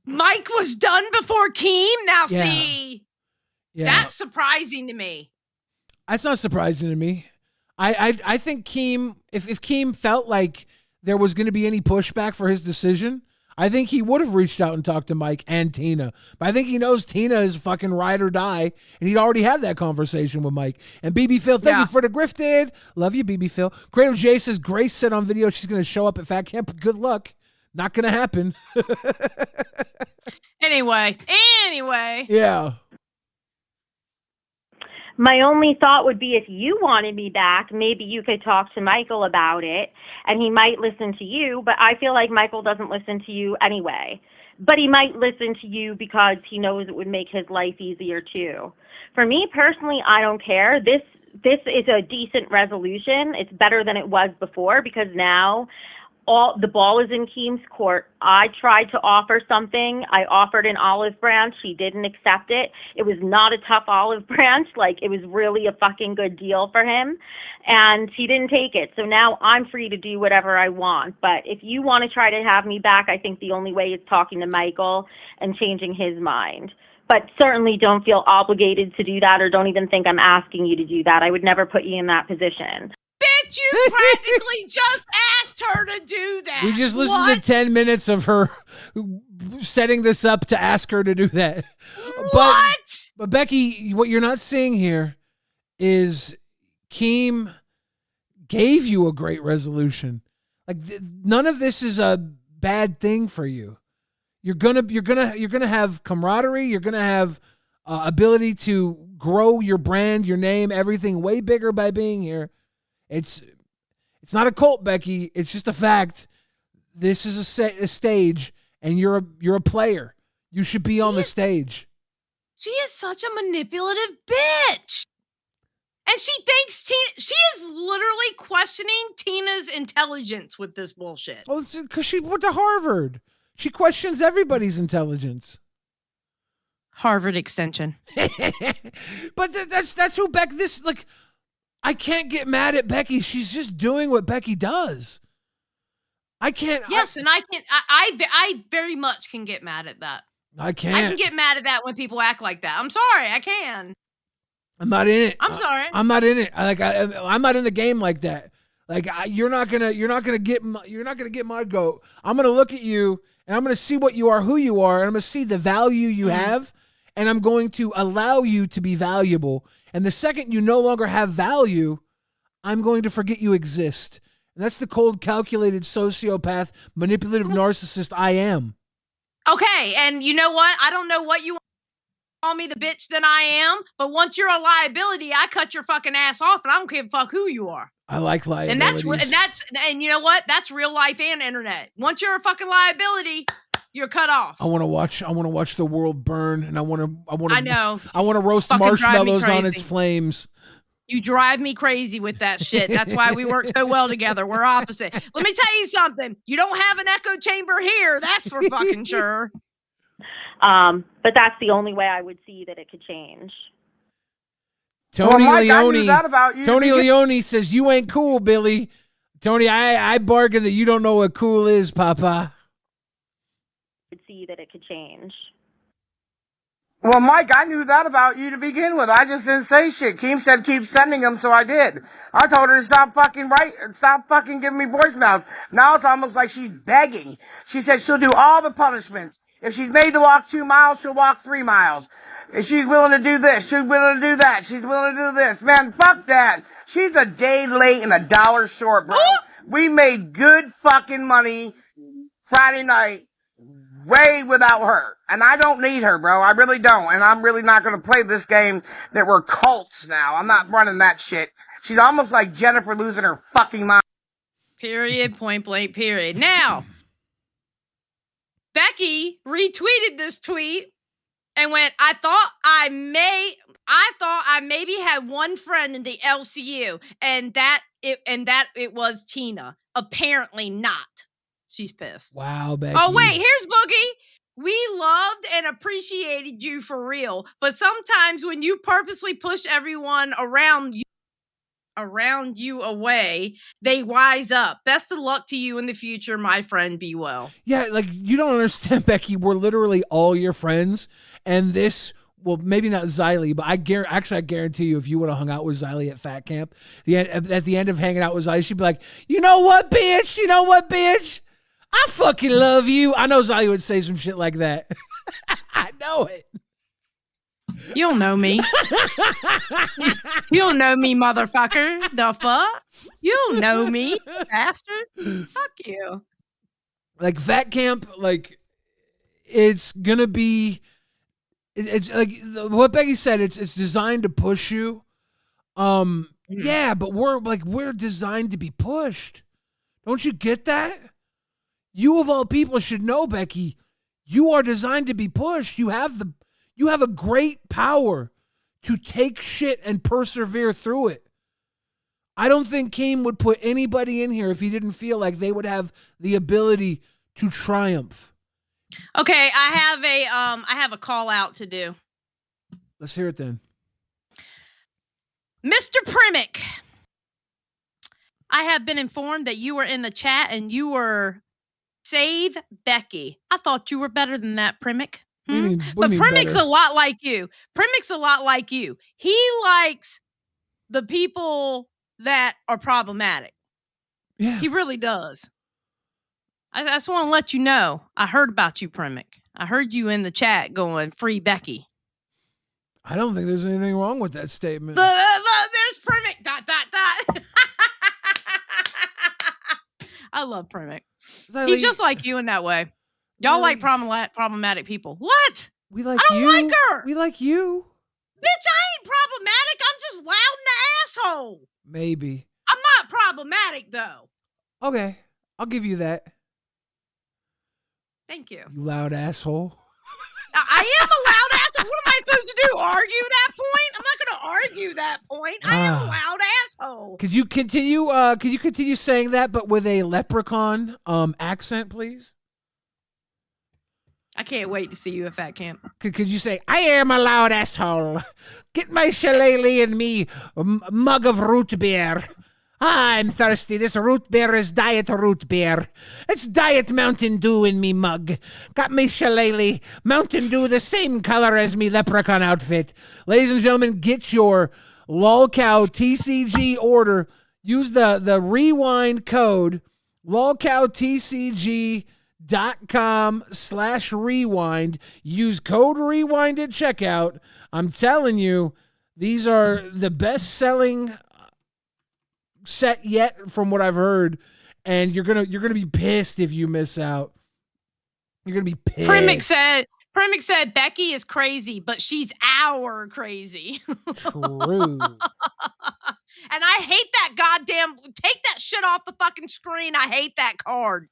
Mike was done before Keem? Now Yeah. see, Yeah. that's surprising to me. That's not surprising to me. I think Keem, if Keem felt like there was going to be any pushback for his decision, I think he would have reached out and talked to Mike and Tina. But I think he knows Tina is fucking ride or die, and he'd already had that conversation with Mike. And BB Phil, thank you for the grifted. Love you, BB Phil. Cradle J says Grace said on video she's going to show up at Fat Camp. Good luck. Not going to happen. Anyway. Yeah. My only thought would be if you wanted me back, maybe you could talk to Michael about it, and he might listen to you, but I feel like Michael doesn't listen to you anyway. But he might listen to you because he knows it would make his life easier too. For me personally, I don't care. This is a decent resolution. It's better than it was before because now the ball is in Keem's court. I tried to offer something. I offered an olive branch. He didn't accept it. It was not a tough olive branch. Like, it was really a fucking good deal for him. And he didn't take it. So now I'm free to do whatever I want. But if you want to try to have me back, I think the only way is talking to Michael and changing his mind. But certainly don't feel obligated to do that, or don't even think I'm asking you to do that. I would never put you in that position. Bitch, you practically just asked her to do that. We just listened to 10 minutes of her setting this up to ask her to do that. What? But Becky, what you're not seeing here is Keem gave you a great resolution. Like none of this is a bad thing for you. You're gonna have camaraderie. You're gonna have ability to grow your brand, your name, everything way bigger by being here. It's not a cult, Becky. It's just a fact. This is a stage, and you're a player. You should be on the stage. She is such a manipulative bitch. And she thinks she is literally questioning Tina's intelligence with this bullshit. Well, it's because she went to Harvard. She questions everybody's intelligence. Harvard Extension. But that's who Becky. I can't get mad at Becky. She's just doing what Becky does. I can't. Yes, and I can. I very much can get mad at that. I can't. I can get mad at that when people act like that. I'm sorry, I can. I'm not in it. I'm sorry. I'm not in it. I'm not in the game like that. Like you're not gonna get my goat. I'm gonna look at you and I'm gonna see what you are, who you are, and I'm gonna see the value you have, and I'm going to allow you to be valuable. And the second you no longer have value, I'm going to forget you exist. And that's the cold, calculated, sociopath, manipulative narcissist I am. Okay, and you know what? I don't know what you want to call me the bitch that I am, but once you're a liability, I cut your fucking ass off, and I don't give a fuck who you are. I like liabilities. And you know what? That's real life and internet. Once you're a fucking liability, you're cut off. I want to watch the world burn, and I know. I want to roast Fucking marshmallows drive me on its crazy. flames. You drive me crazy with that shit. That's why we work so well together. We're opposite. Let me tell you something. You don't have an echo chamber here. That's for fucking sure. But that's the only way I would see that it could change. Tony Mike, I knew Leone. that about you. Tony Leone says you ain't cool, Billy. Tony, I bargain that you don't know what cool is, Papa. Could see that it could change. Well, Mike, I knew that about you to begin with. I just didn't say shit. Keem said keep sending them, so I did. I told her to stop fucking giving me voicemails. Now it's almost like she's begging. She said she'll do all the punishments. If she's made to walk 2 miles, she'll walk 3 miles. If she's willing to do this, she's willing to do that. She's willing to do this. Man, fuck that. She's a day late and $1 short, bro. We made good fucking money Friday night. Way without her. And I don't need her, bro. I really don't. And I'm really not going to play this game that we're cults now. I'm not running that shit. She's almost like Jennifer losing her fucking mind. Period. Point blank. Period. Now, Becky retweeted this tweet and went, I thought I maybe had one friend in the LCU and that it was Tina. Apparently not. She's pissed. Wow, Becky. Oh, wait, here's Boogie. We loved and appreciated you for real, but sometimes when you purposely push everyone around you away, they wise up. Best of luck to you in the future, my friend. Be well. Yeah, like, you don't understand, Becky. We're literally all your friends, and this... Well, maybe not Xylee, but I guarantee you, if you would have hung out with Xylee at Fat Camp, at the end of hanging out with Xylee, she'd be like, you know what, bitch? You know what, bitch? I fucking love you. I know Xylee would say some shit like that. I know it. You don't know me. You don't know me, motherfucker. The fuck? You don't know me, bastard. Fuck you. Like, Fat Camp, like, it's gonna be... It's like what Becky said. It's designed to push you. Yeah, but we're designed to be pushed. Don't you get that? You of all people should know, Becky. You are designed to be pushed. You have a great power to take shit and persevere through it. I don't think Keem would put anybody in here if he didn't feel like they would have the ability to triumph. Okay, I have a call out to do. Let's hear it then. Mr. Primick, I have been informed that you were in the chat and you were Save Becky. I thought you were better than that, Primick. But Primick's better? a lot like you. Primick's a lot like you. He likes the people that are problematic. Yeah. He really does. I just want to let you know. I heard about you, Primick. I heard you in the chat going, free Becky. I don't think there's anything wrong with that statement. There's Primick. ... I love Primick. He's just like you in that way. Y'all like problematic people. What? We like I don't you. like her. We like you. Bitch, I ain't problematic. I'm just loud in the asshole. Maybe. I'm not problematic, though. Okay. I'll give you that. Thank you. You loud asshole. I am a loud asshole. What am I supposed to do? Argue that point? I'm not going to argue that point. I am a loud asshole. Could you continue saying that, but with a leprechaun accent, please? I can't wait to see you at Fat Camp. Could you say, I am a loud asshole. Get my shillelagh and me mug of root beer. I'm thirsty. This root beer is diet root beer. It's diet Mountain Dew in me mug. Got me shillelagh. Mountain Dew the same color as me leprechaun outfit. Ladies and gentlemen, get your LolCow TCG order. Use the rewind code LolcowTCG.com/rewind. Use code rewind at checkout. I'm telling you, these are the best selling set yet from what I've heard, and you're gonna be pissed if you miss out. You're gonna be pissed. Primick said Becky is crazy, but she's our crazy. True. And I hate that goddamn. Take that shit off the fucking screen. I hate that card.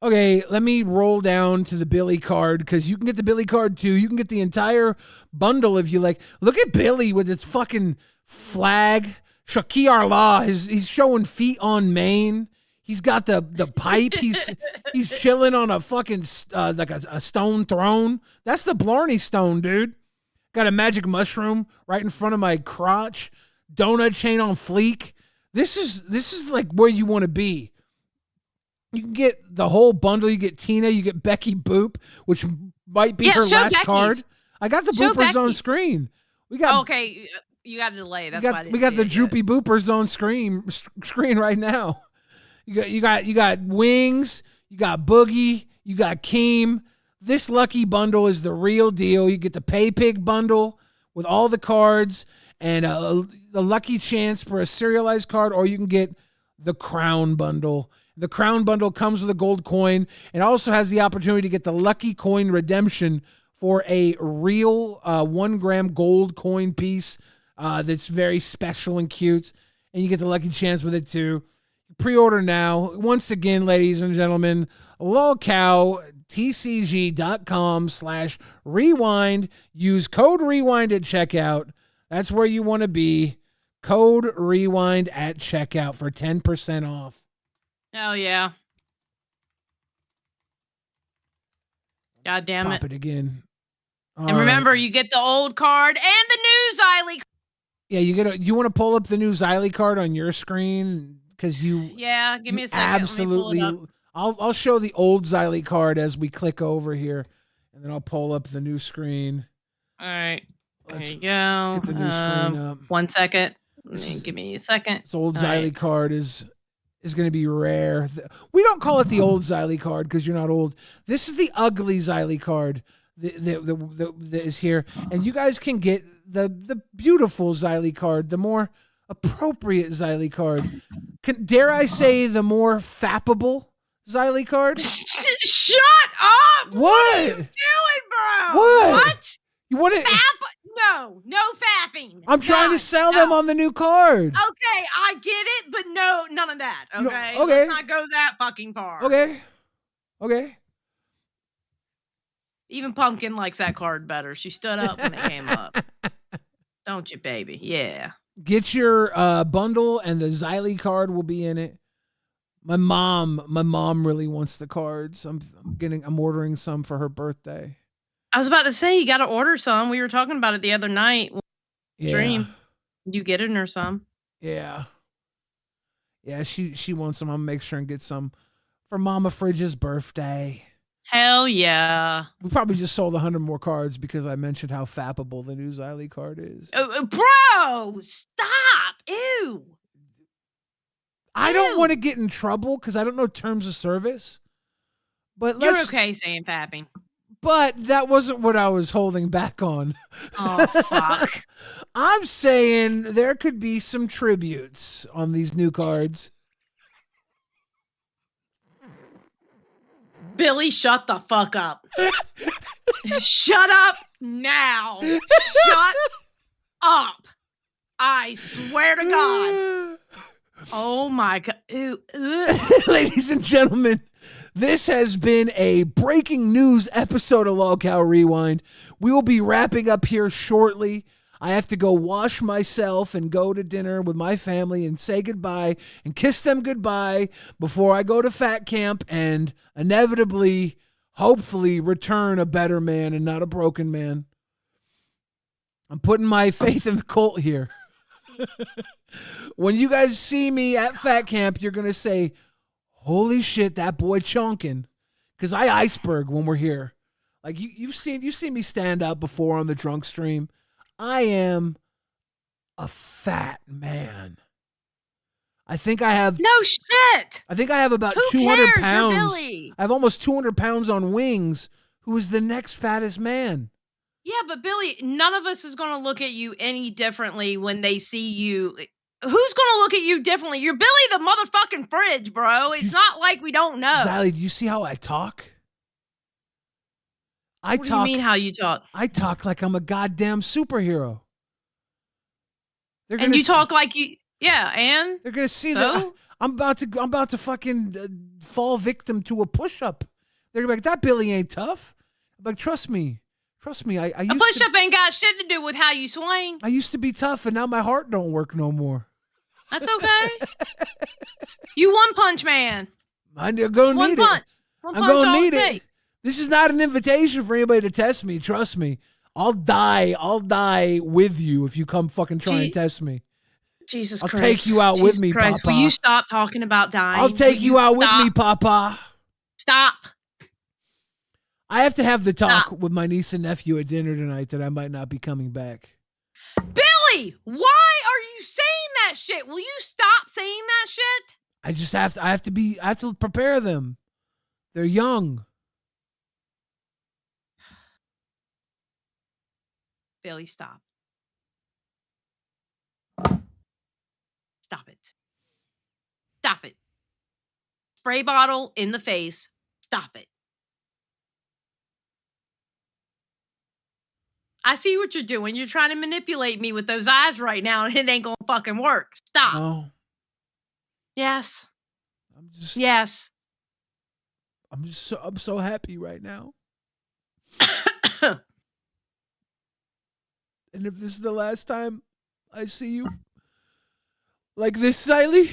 Okay, let me roll down to the Billy card, because you can get the Billy card too. You can get the entire bundle if you like. Look at Billy with his fucking flag. Shakir Allah, he's showing feet on Maine. He's got the pipe. He's chilling on a fucking like a stone throne. That's the Blarney stone, dude. Got a magic mushroom right in front of my crotch. Donut chain on fleek. This is like where you want to be. You can get the whole bundle. You get Tina. You get Becky Boop, which might be her show last Becky's. card. I got the Show boopers on Becky's. screen. We got Okay, you got a delay. That's we why I got, didn't we got see the it yet. droopy boopers on screen right now. You got Wings. You got Boogie. You got Keem. This lucky bundle is the real deal. You get the Pay Pig bundle with all the cards and a lucky chance for a serialized card, or you can get the Crown bundle. The Crown bundle comes with a gold coin and also has the opportunity to get the lucky coin redemption for a real 1 gram gold coin piece that's very special and cute. And you get the lucky chance with it too. Pre-order now. Once again, ladies and gentlemen, LolcowTCG.com/rewind. Use code rewind at checkout. That's where you want to be. Code rewind at checkout for 10% off. Oh yeah. God damn Pop it. it again. And remember, you get the old card and the new Xylee. Yeah, you want to pull up the new Xylee card on your screen because you. Yeah, give me a second. Absolutely. Let me pull it up. I'll show the old Xylee card as we click over here, and then I'll pull up the new screen. All right. There Let's you go. get the new screen up. 1 second. This Give me a second. This old All Xylee right. card is going to be rare. We don't call it the old Xylee card because you're not old. This is the ugly Xylee card that is here, and you guys can get the beautiful Xylee card, the more appropriate Xylee card. Dare I say the more fappable Xylee card? Shut up! What are you doing, bro? What? You want it? No fapping. I'm trying to sell them on the new card. Okay, I get it, but no, none of that. Okay, okay. Let's not go that fucking far. Okay. Even Pumpkin likes that card better. She stood up when it came up. Don't you, baby? Yeah. Get your bundle, and the Xylee card will be in it. My mom really wants the cards. I'm ordering some for her birthday. I was about to say you got to order some. We were talking about it the other night. Yeah. Dream, you getting her some? Yeah. She wants some. I'm gonna make sure and get some for Mama Fridge's birthday. Hell yeah. We probably just sold 100 more cards because I mentioned how fappable the new Xylee card is. Bro, stop. Ew. I don't want to get in trouble because I don't know terms of service. But you're okay saying fapping. But that wasn't what I was holding back on. Oh, fuck. I'm saying there could be some tributes on these new cards. Billy, shut the fuck up. Shut up now. Shut up. I swear to God. Oh my God. Ew. Ladies and gentlemen, this has been a breaking news episode of LolcowRewind. We will be wrapping up here shortly. I have to go wash myself and go to dinner with my family and say goodbye and kiss them goodbye before I go to fat camp and inevitably, hopefully, return a better man and not a broken man. I'm putting my faith in the cult here. When you guys see me at fat camp, you're going to say, holy shit, that boy chonkin'. Because I iceberg when we're here. Like you've seen me stand up before on the drunk stream. I am a fat man. I think I have no shit. I think I have about 200 pounds. I have almost 200 pounds on Wings, who is the next fattest man. Yeah, but Billy, none of us is going to look at you any differently when they see you. Who's going to look at you differently? You're Billy the motherfucking Fridge, bro. It's not like we don't know. Xylee, do you see how I talk? What do you mean how you talk? I talk like I'm a goddamn superhero. And you talk like you, yeah, and? They're going to see that I'm about to fucking fall victim to a push-up. They're going to be like, that Billy ain't tough. I'm like, trust me. I used a push-up ain't got shit to do with how you swing. I used to be tough, and now my heart don't work no more. That's okay. You one punch man. I'm gonna need it. I'm gonna need it. This is not an invitation for anybody to test me. Trust me. I'll die with you if you come fucking try and test me. Jesus I'll Christ. take you out with me, Christ. Papa. Will you stop talking about dying? I'll take Will you out with stop? me, Papa. Stop. I have to have the talk Stop. with my niece and nephew at dinner tonight that I might not be coming back. Billy, why are you saying that shit? Will you stop saying that shit? I have to prepare them. They're young. Billy, stop. Stop it. Stop it. Spray bottle in the face. Stop it. I see what you're doing. You're trying to manipulate me with those eyes right now, and it ain't gonna fucking work. Stop. No. Yes. Yes. I'm so happy right now. And if this is the last time I see you like this, Siley,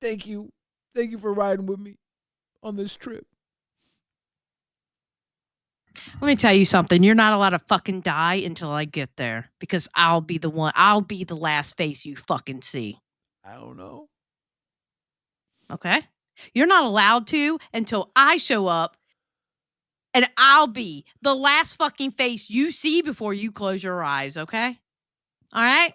thank you. Thank you for riding with me on this trip. Let me tell you something. You're not allowed to fucking die until I get there, because I'll be the one. I'll be the last face you fucking see. I don't know. Okay? You're not allowed to until I show up, and I'll be the last fucking face you see before you close your eyes, okay? All right?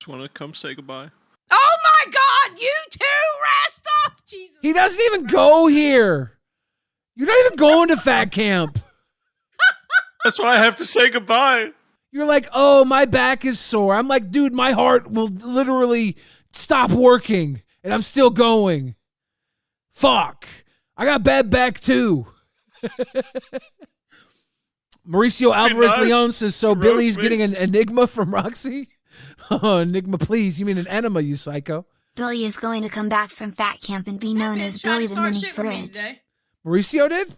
Just want to come say goodbye. Oh my God, you too, Rasta! Jesus. He doesn't even go here. You're not even going to fat camp. That's why I have to say goodbye. You're like, oh, my back is sore. I'm like, dude, my heart will literally stop working, and I'm still going. Fuck. I got bad back, too. Mauricio Alvarez Leon says, so Billy's getting an enigma from Roxy? Oh, enigma, please. You mean an enema, you psycho. Billy is going to come back from fat camp and be known as Billy the Mini Fridge. Mauricio did?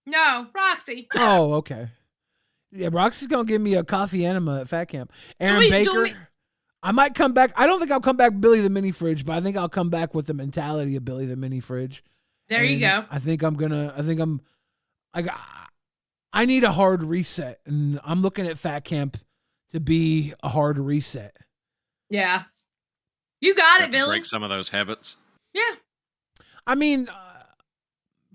No, Roxy. Oh, okay. Yeah, Roxy's going to give me a coffee enema at fat camp. Aaron Baker, I might come back. I don't think I'll come back Billy the Mini Fridge, but I think I'll come back with the mentality of Billy the Mini Fridge. There you go. I need a hard reset, and I'm looking at fat camp to be a hard reset. Yeah. You got it, Billy. Break some of those habits. Yeah. I mean,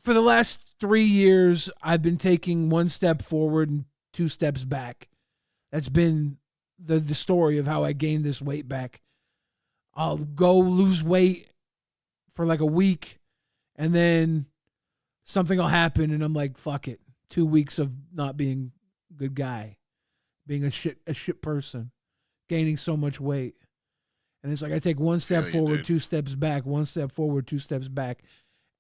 for the last 3 years, I've been taking one step forward and 2 steps back. That's been the story of how I gained this weight back. I'll go lose weight for like a week, and then something will happen, and I'm like, fuck it. 2 weeks of not being a good guy, being a shit person, gaining so much weight. And it's like I take 1 step forward, 2 steps back, 1 step forward, 2 steps back.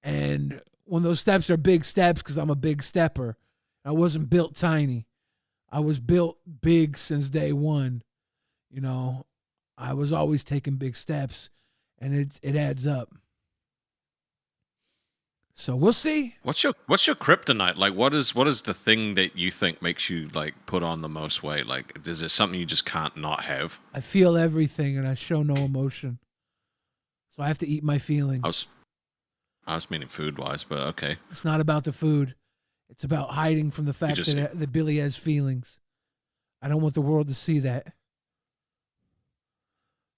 And when those steps are big steps, because I'm a big stepper, I wasn't built tiny. I was built big since day one. You know, I was always taking big steps, and it adds up. So we'll see. What's your kryptonite? Like, what is the thing that you think makes you like put on the most weight? Like, is there something you just can't not have? I feel everything, and I show no emotion. So I have to eat my feelings. I was meaning food wise, but okay. It's not about the food. It's about hiding from the fact that Billy has feelings. I don't want the world to see that.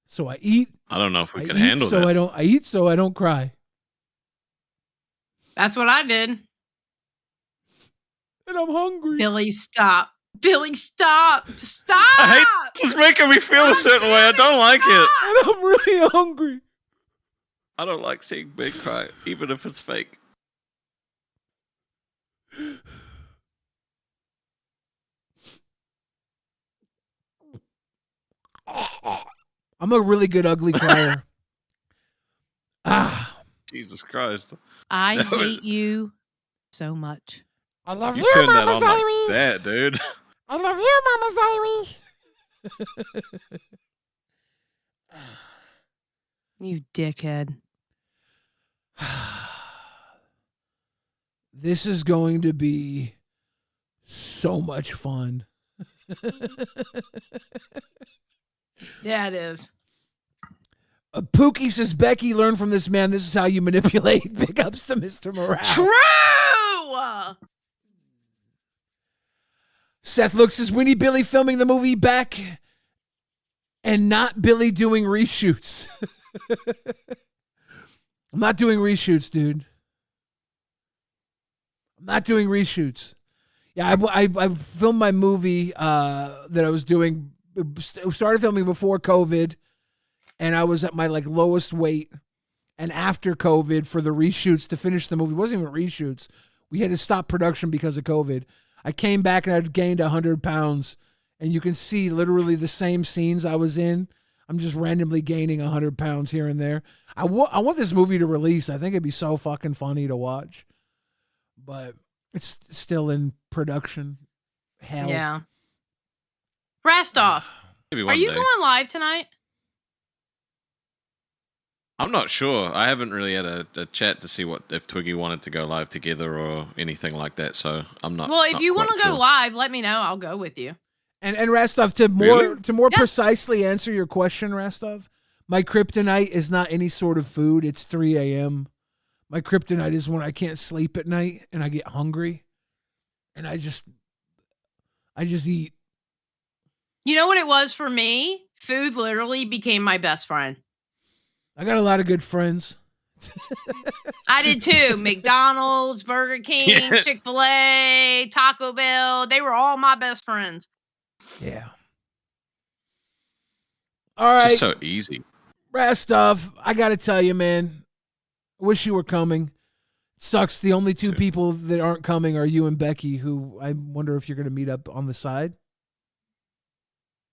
So I eat. I don't know if we can handle that. I eat so I don't cry. That's what I did. And I'm hungry. Billy, stop. Billy, stop. Stop. I hate this is making me feel a certain way. I don't like it. And I'm really hungry. I don't like seeing Big cry, even if it's fake. I'm a really good ugly crier. Jesus Christ. I hate you so much. I love you, turned Mama that on like Zaire. that, dude. I love you, Mama Zaire. You dickhead. This is going to be so much fun. Yeah, it is. Pookie says, Becky, learn from this man. This is how you manipulate. Big ups to Mr. Morale. True! Seth looks, is Winnie Billy filming the movie back and not Billy doing reshoots? I'm not doing reshoots, dude. I'm not doing reshoots. Yeah, I filmed my movie that I was doing. Started filming before COVID, and I was at my like lowest weight. And after COVID, for the reshoots to finish the movie, it wasn't even reshoots. We had to stop production because of COVID. I came back and I'd gained 100 pounds, and you can see literally the same scenes I was in. I'm just randomly gaining 100 pounds here and there. I want this movie to release. I think it'd be so fucking funny to watch, but it's still in production hell. Yeah. Rastov, Maybe are one you day. going live tonight? I'm not sure. I haven't really had a chat to see if Twiggy wanted to go live together or anything like that. So I'm not. Well, if not you quite want to go sure. live, let me know. I'll go with you. And Rastov, to more precisely answer your question, Rastov, my kryptonite is not any sort of food. It's 3 a.m. My kryptonite is when I can't sleep at night and I get hungry, and I just eat. You know what it was for me? Food literally became my best friend. I got a lot of good friends. I did too. McDonald's, Burger King, Yeah. Chick-fil-A, Taco Bell. They were all my best friends. Yeah. All right, Just so easy. Rastov, I got to tell you, man, I wish you were coming. Sucks. The only two people that aren't coming are you and Becky, who I wonder if you're going to meet up on the side.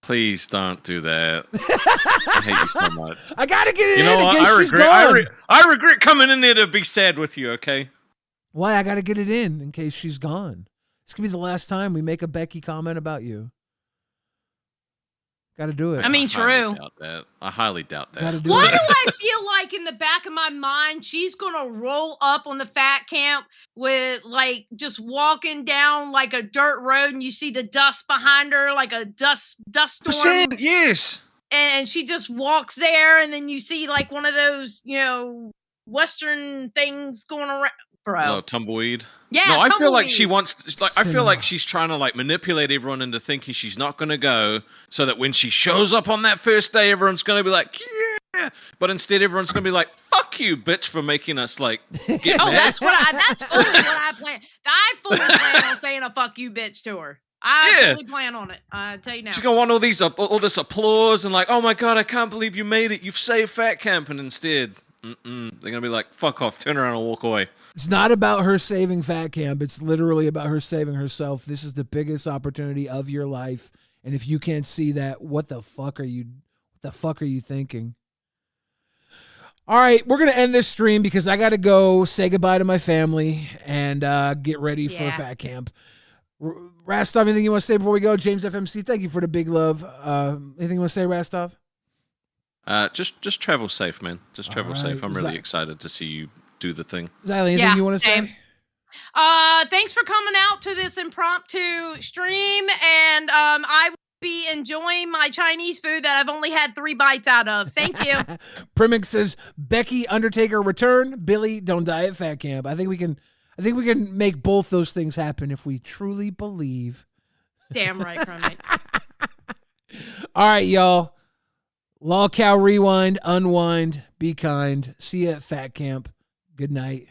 Please don't do that. I hate you so much. I got to get it You know in what? case I she's regret. gone. I regret coming in there to be sad with you. Okay. Why? I got to get it in case she's gone. This could be the last time we make a Becky comment about you. Got to do it. I mean, true. I highly doubt that. Gotta do Why it. do I feel like in the back of my mind she's gonna roll up on the fat camp with like just walking down like a dirt road and you see the dust behind her like a dust storm? Yes. And she just walks there and then you see like one of those, Western things going around. Bro. Oh, tumbleweed. Yeah, no, I feel like she tumbleweed. wants. Like, I feel like she's trying to like manipulate everyone into thinking she's not going to go, so that when she shows up on that first day, everyone's going to be like, yeah. But instead, everyone's going to be like, fuck you, bitch, for making us like get Oh, mad. that's fully what I plan. I fully plan on saying a fuck you bitch to her. I Yeah. fully plan on it. I tell you now. She's gonna want all this applause and like, oh my god, I can't believe you made it. You've saved Fat Camp, and instead, they're gonna be like, fuck off, turn around and walk away. It's not about her saving Fat Camp. It's literally about her saving herself. This is the biggest opportunity of your life. And if you can't see that, what the fuck are you thinking? All right, we're going to end this stream because I got to go say goodbye to my family and get ready for Fat Camp. Rastov, anything you want to say before we go? James FMC, thank you for the big love. Anything you want to say, Rastov? Just travel safe, man. Just travel All safe. right. I'm really excited to see you do the thing. Xylee, anything you want to say? Thanks for coming out to this impromptu stream, and I will be enjoying my Chinese food that I've only had 3 bites out of. Thank you. Primix says, Becky, Undertaker, return. Billy, don't die at Fat Camp. I think we can make both those things happen if we truly believe. Damn right, Crummy. All right, y'all. LolcowRewind, unwind, be kind. See you at Fat Camp. Good night.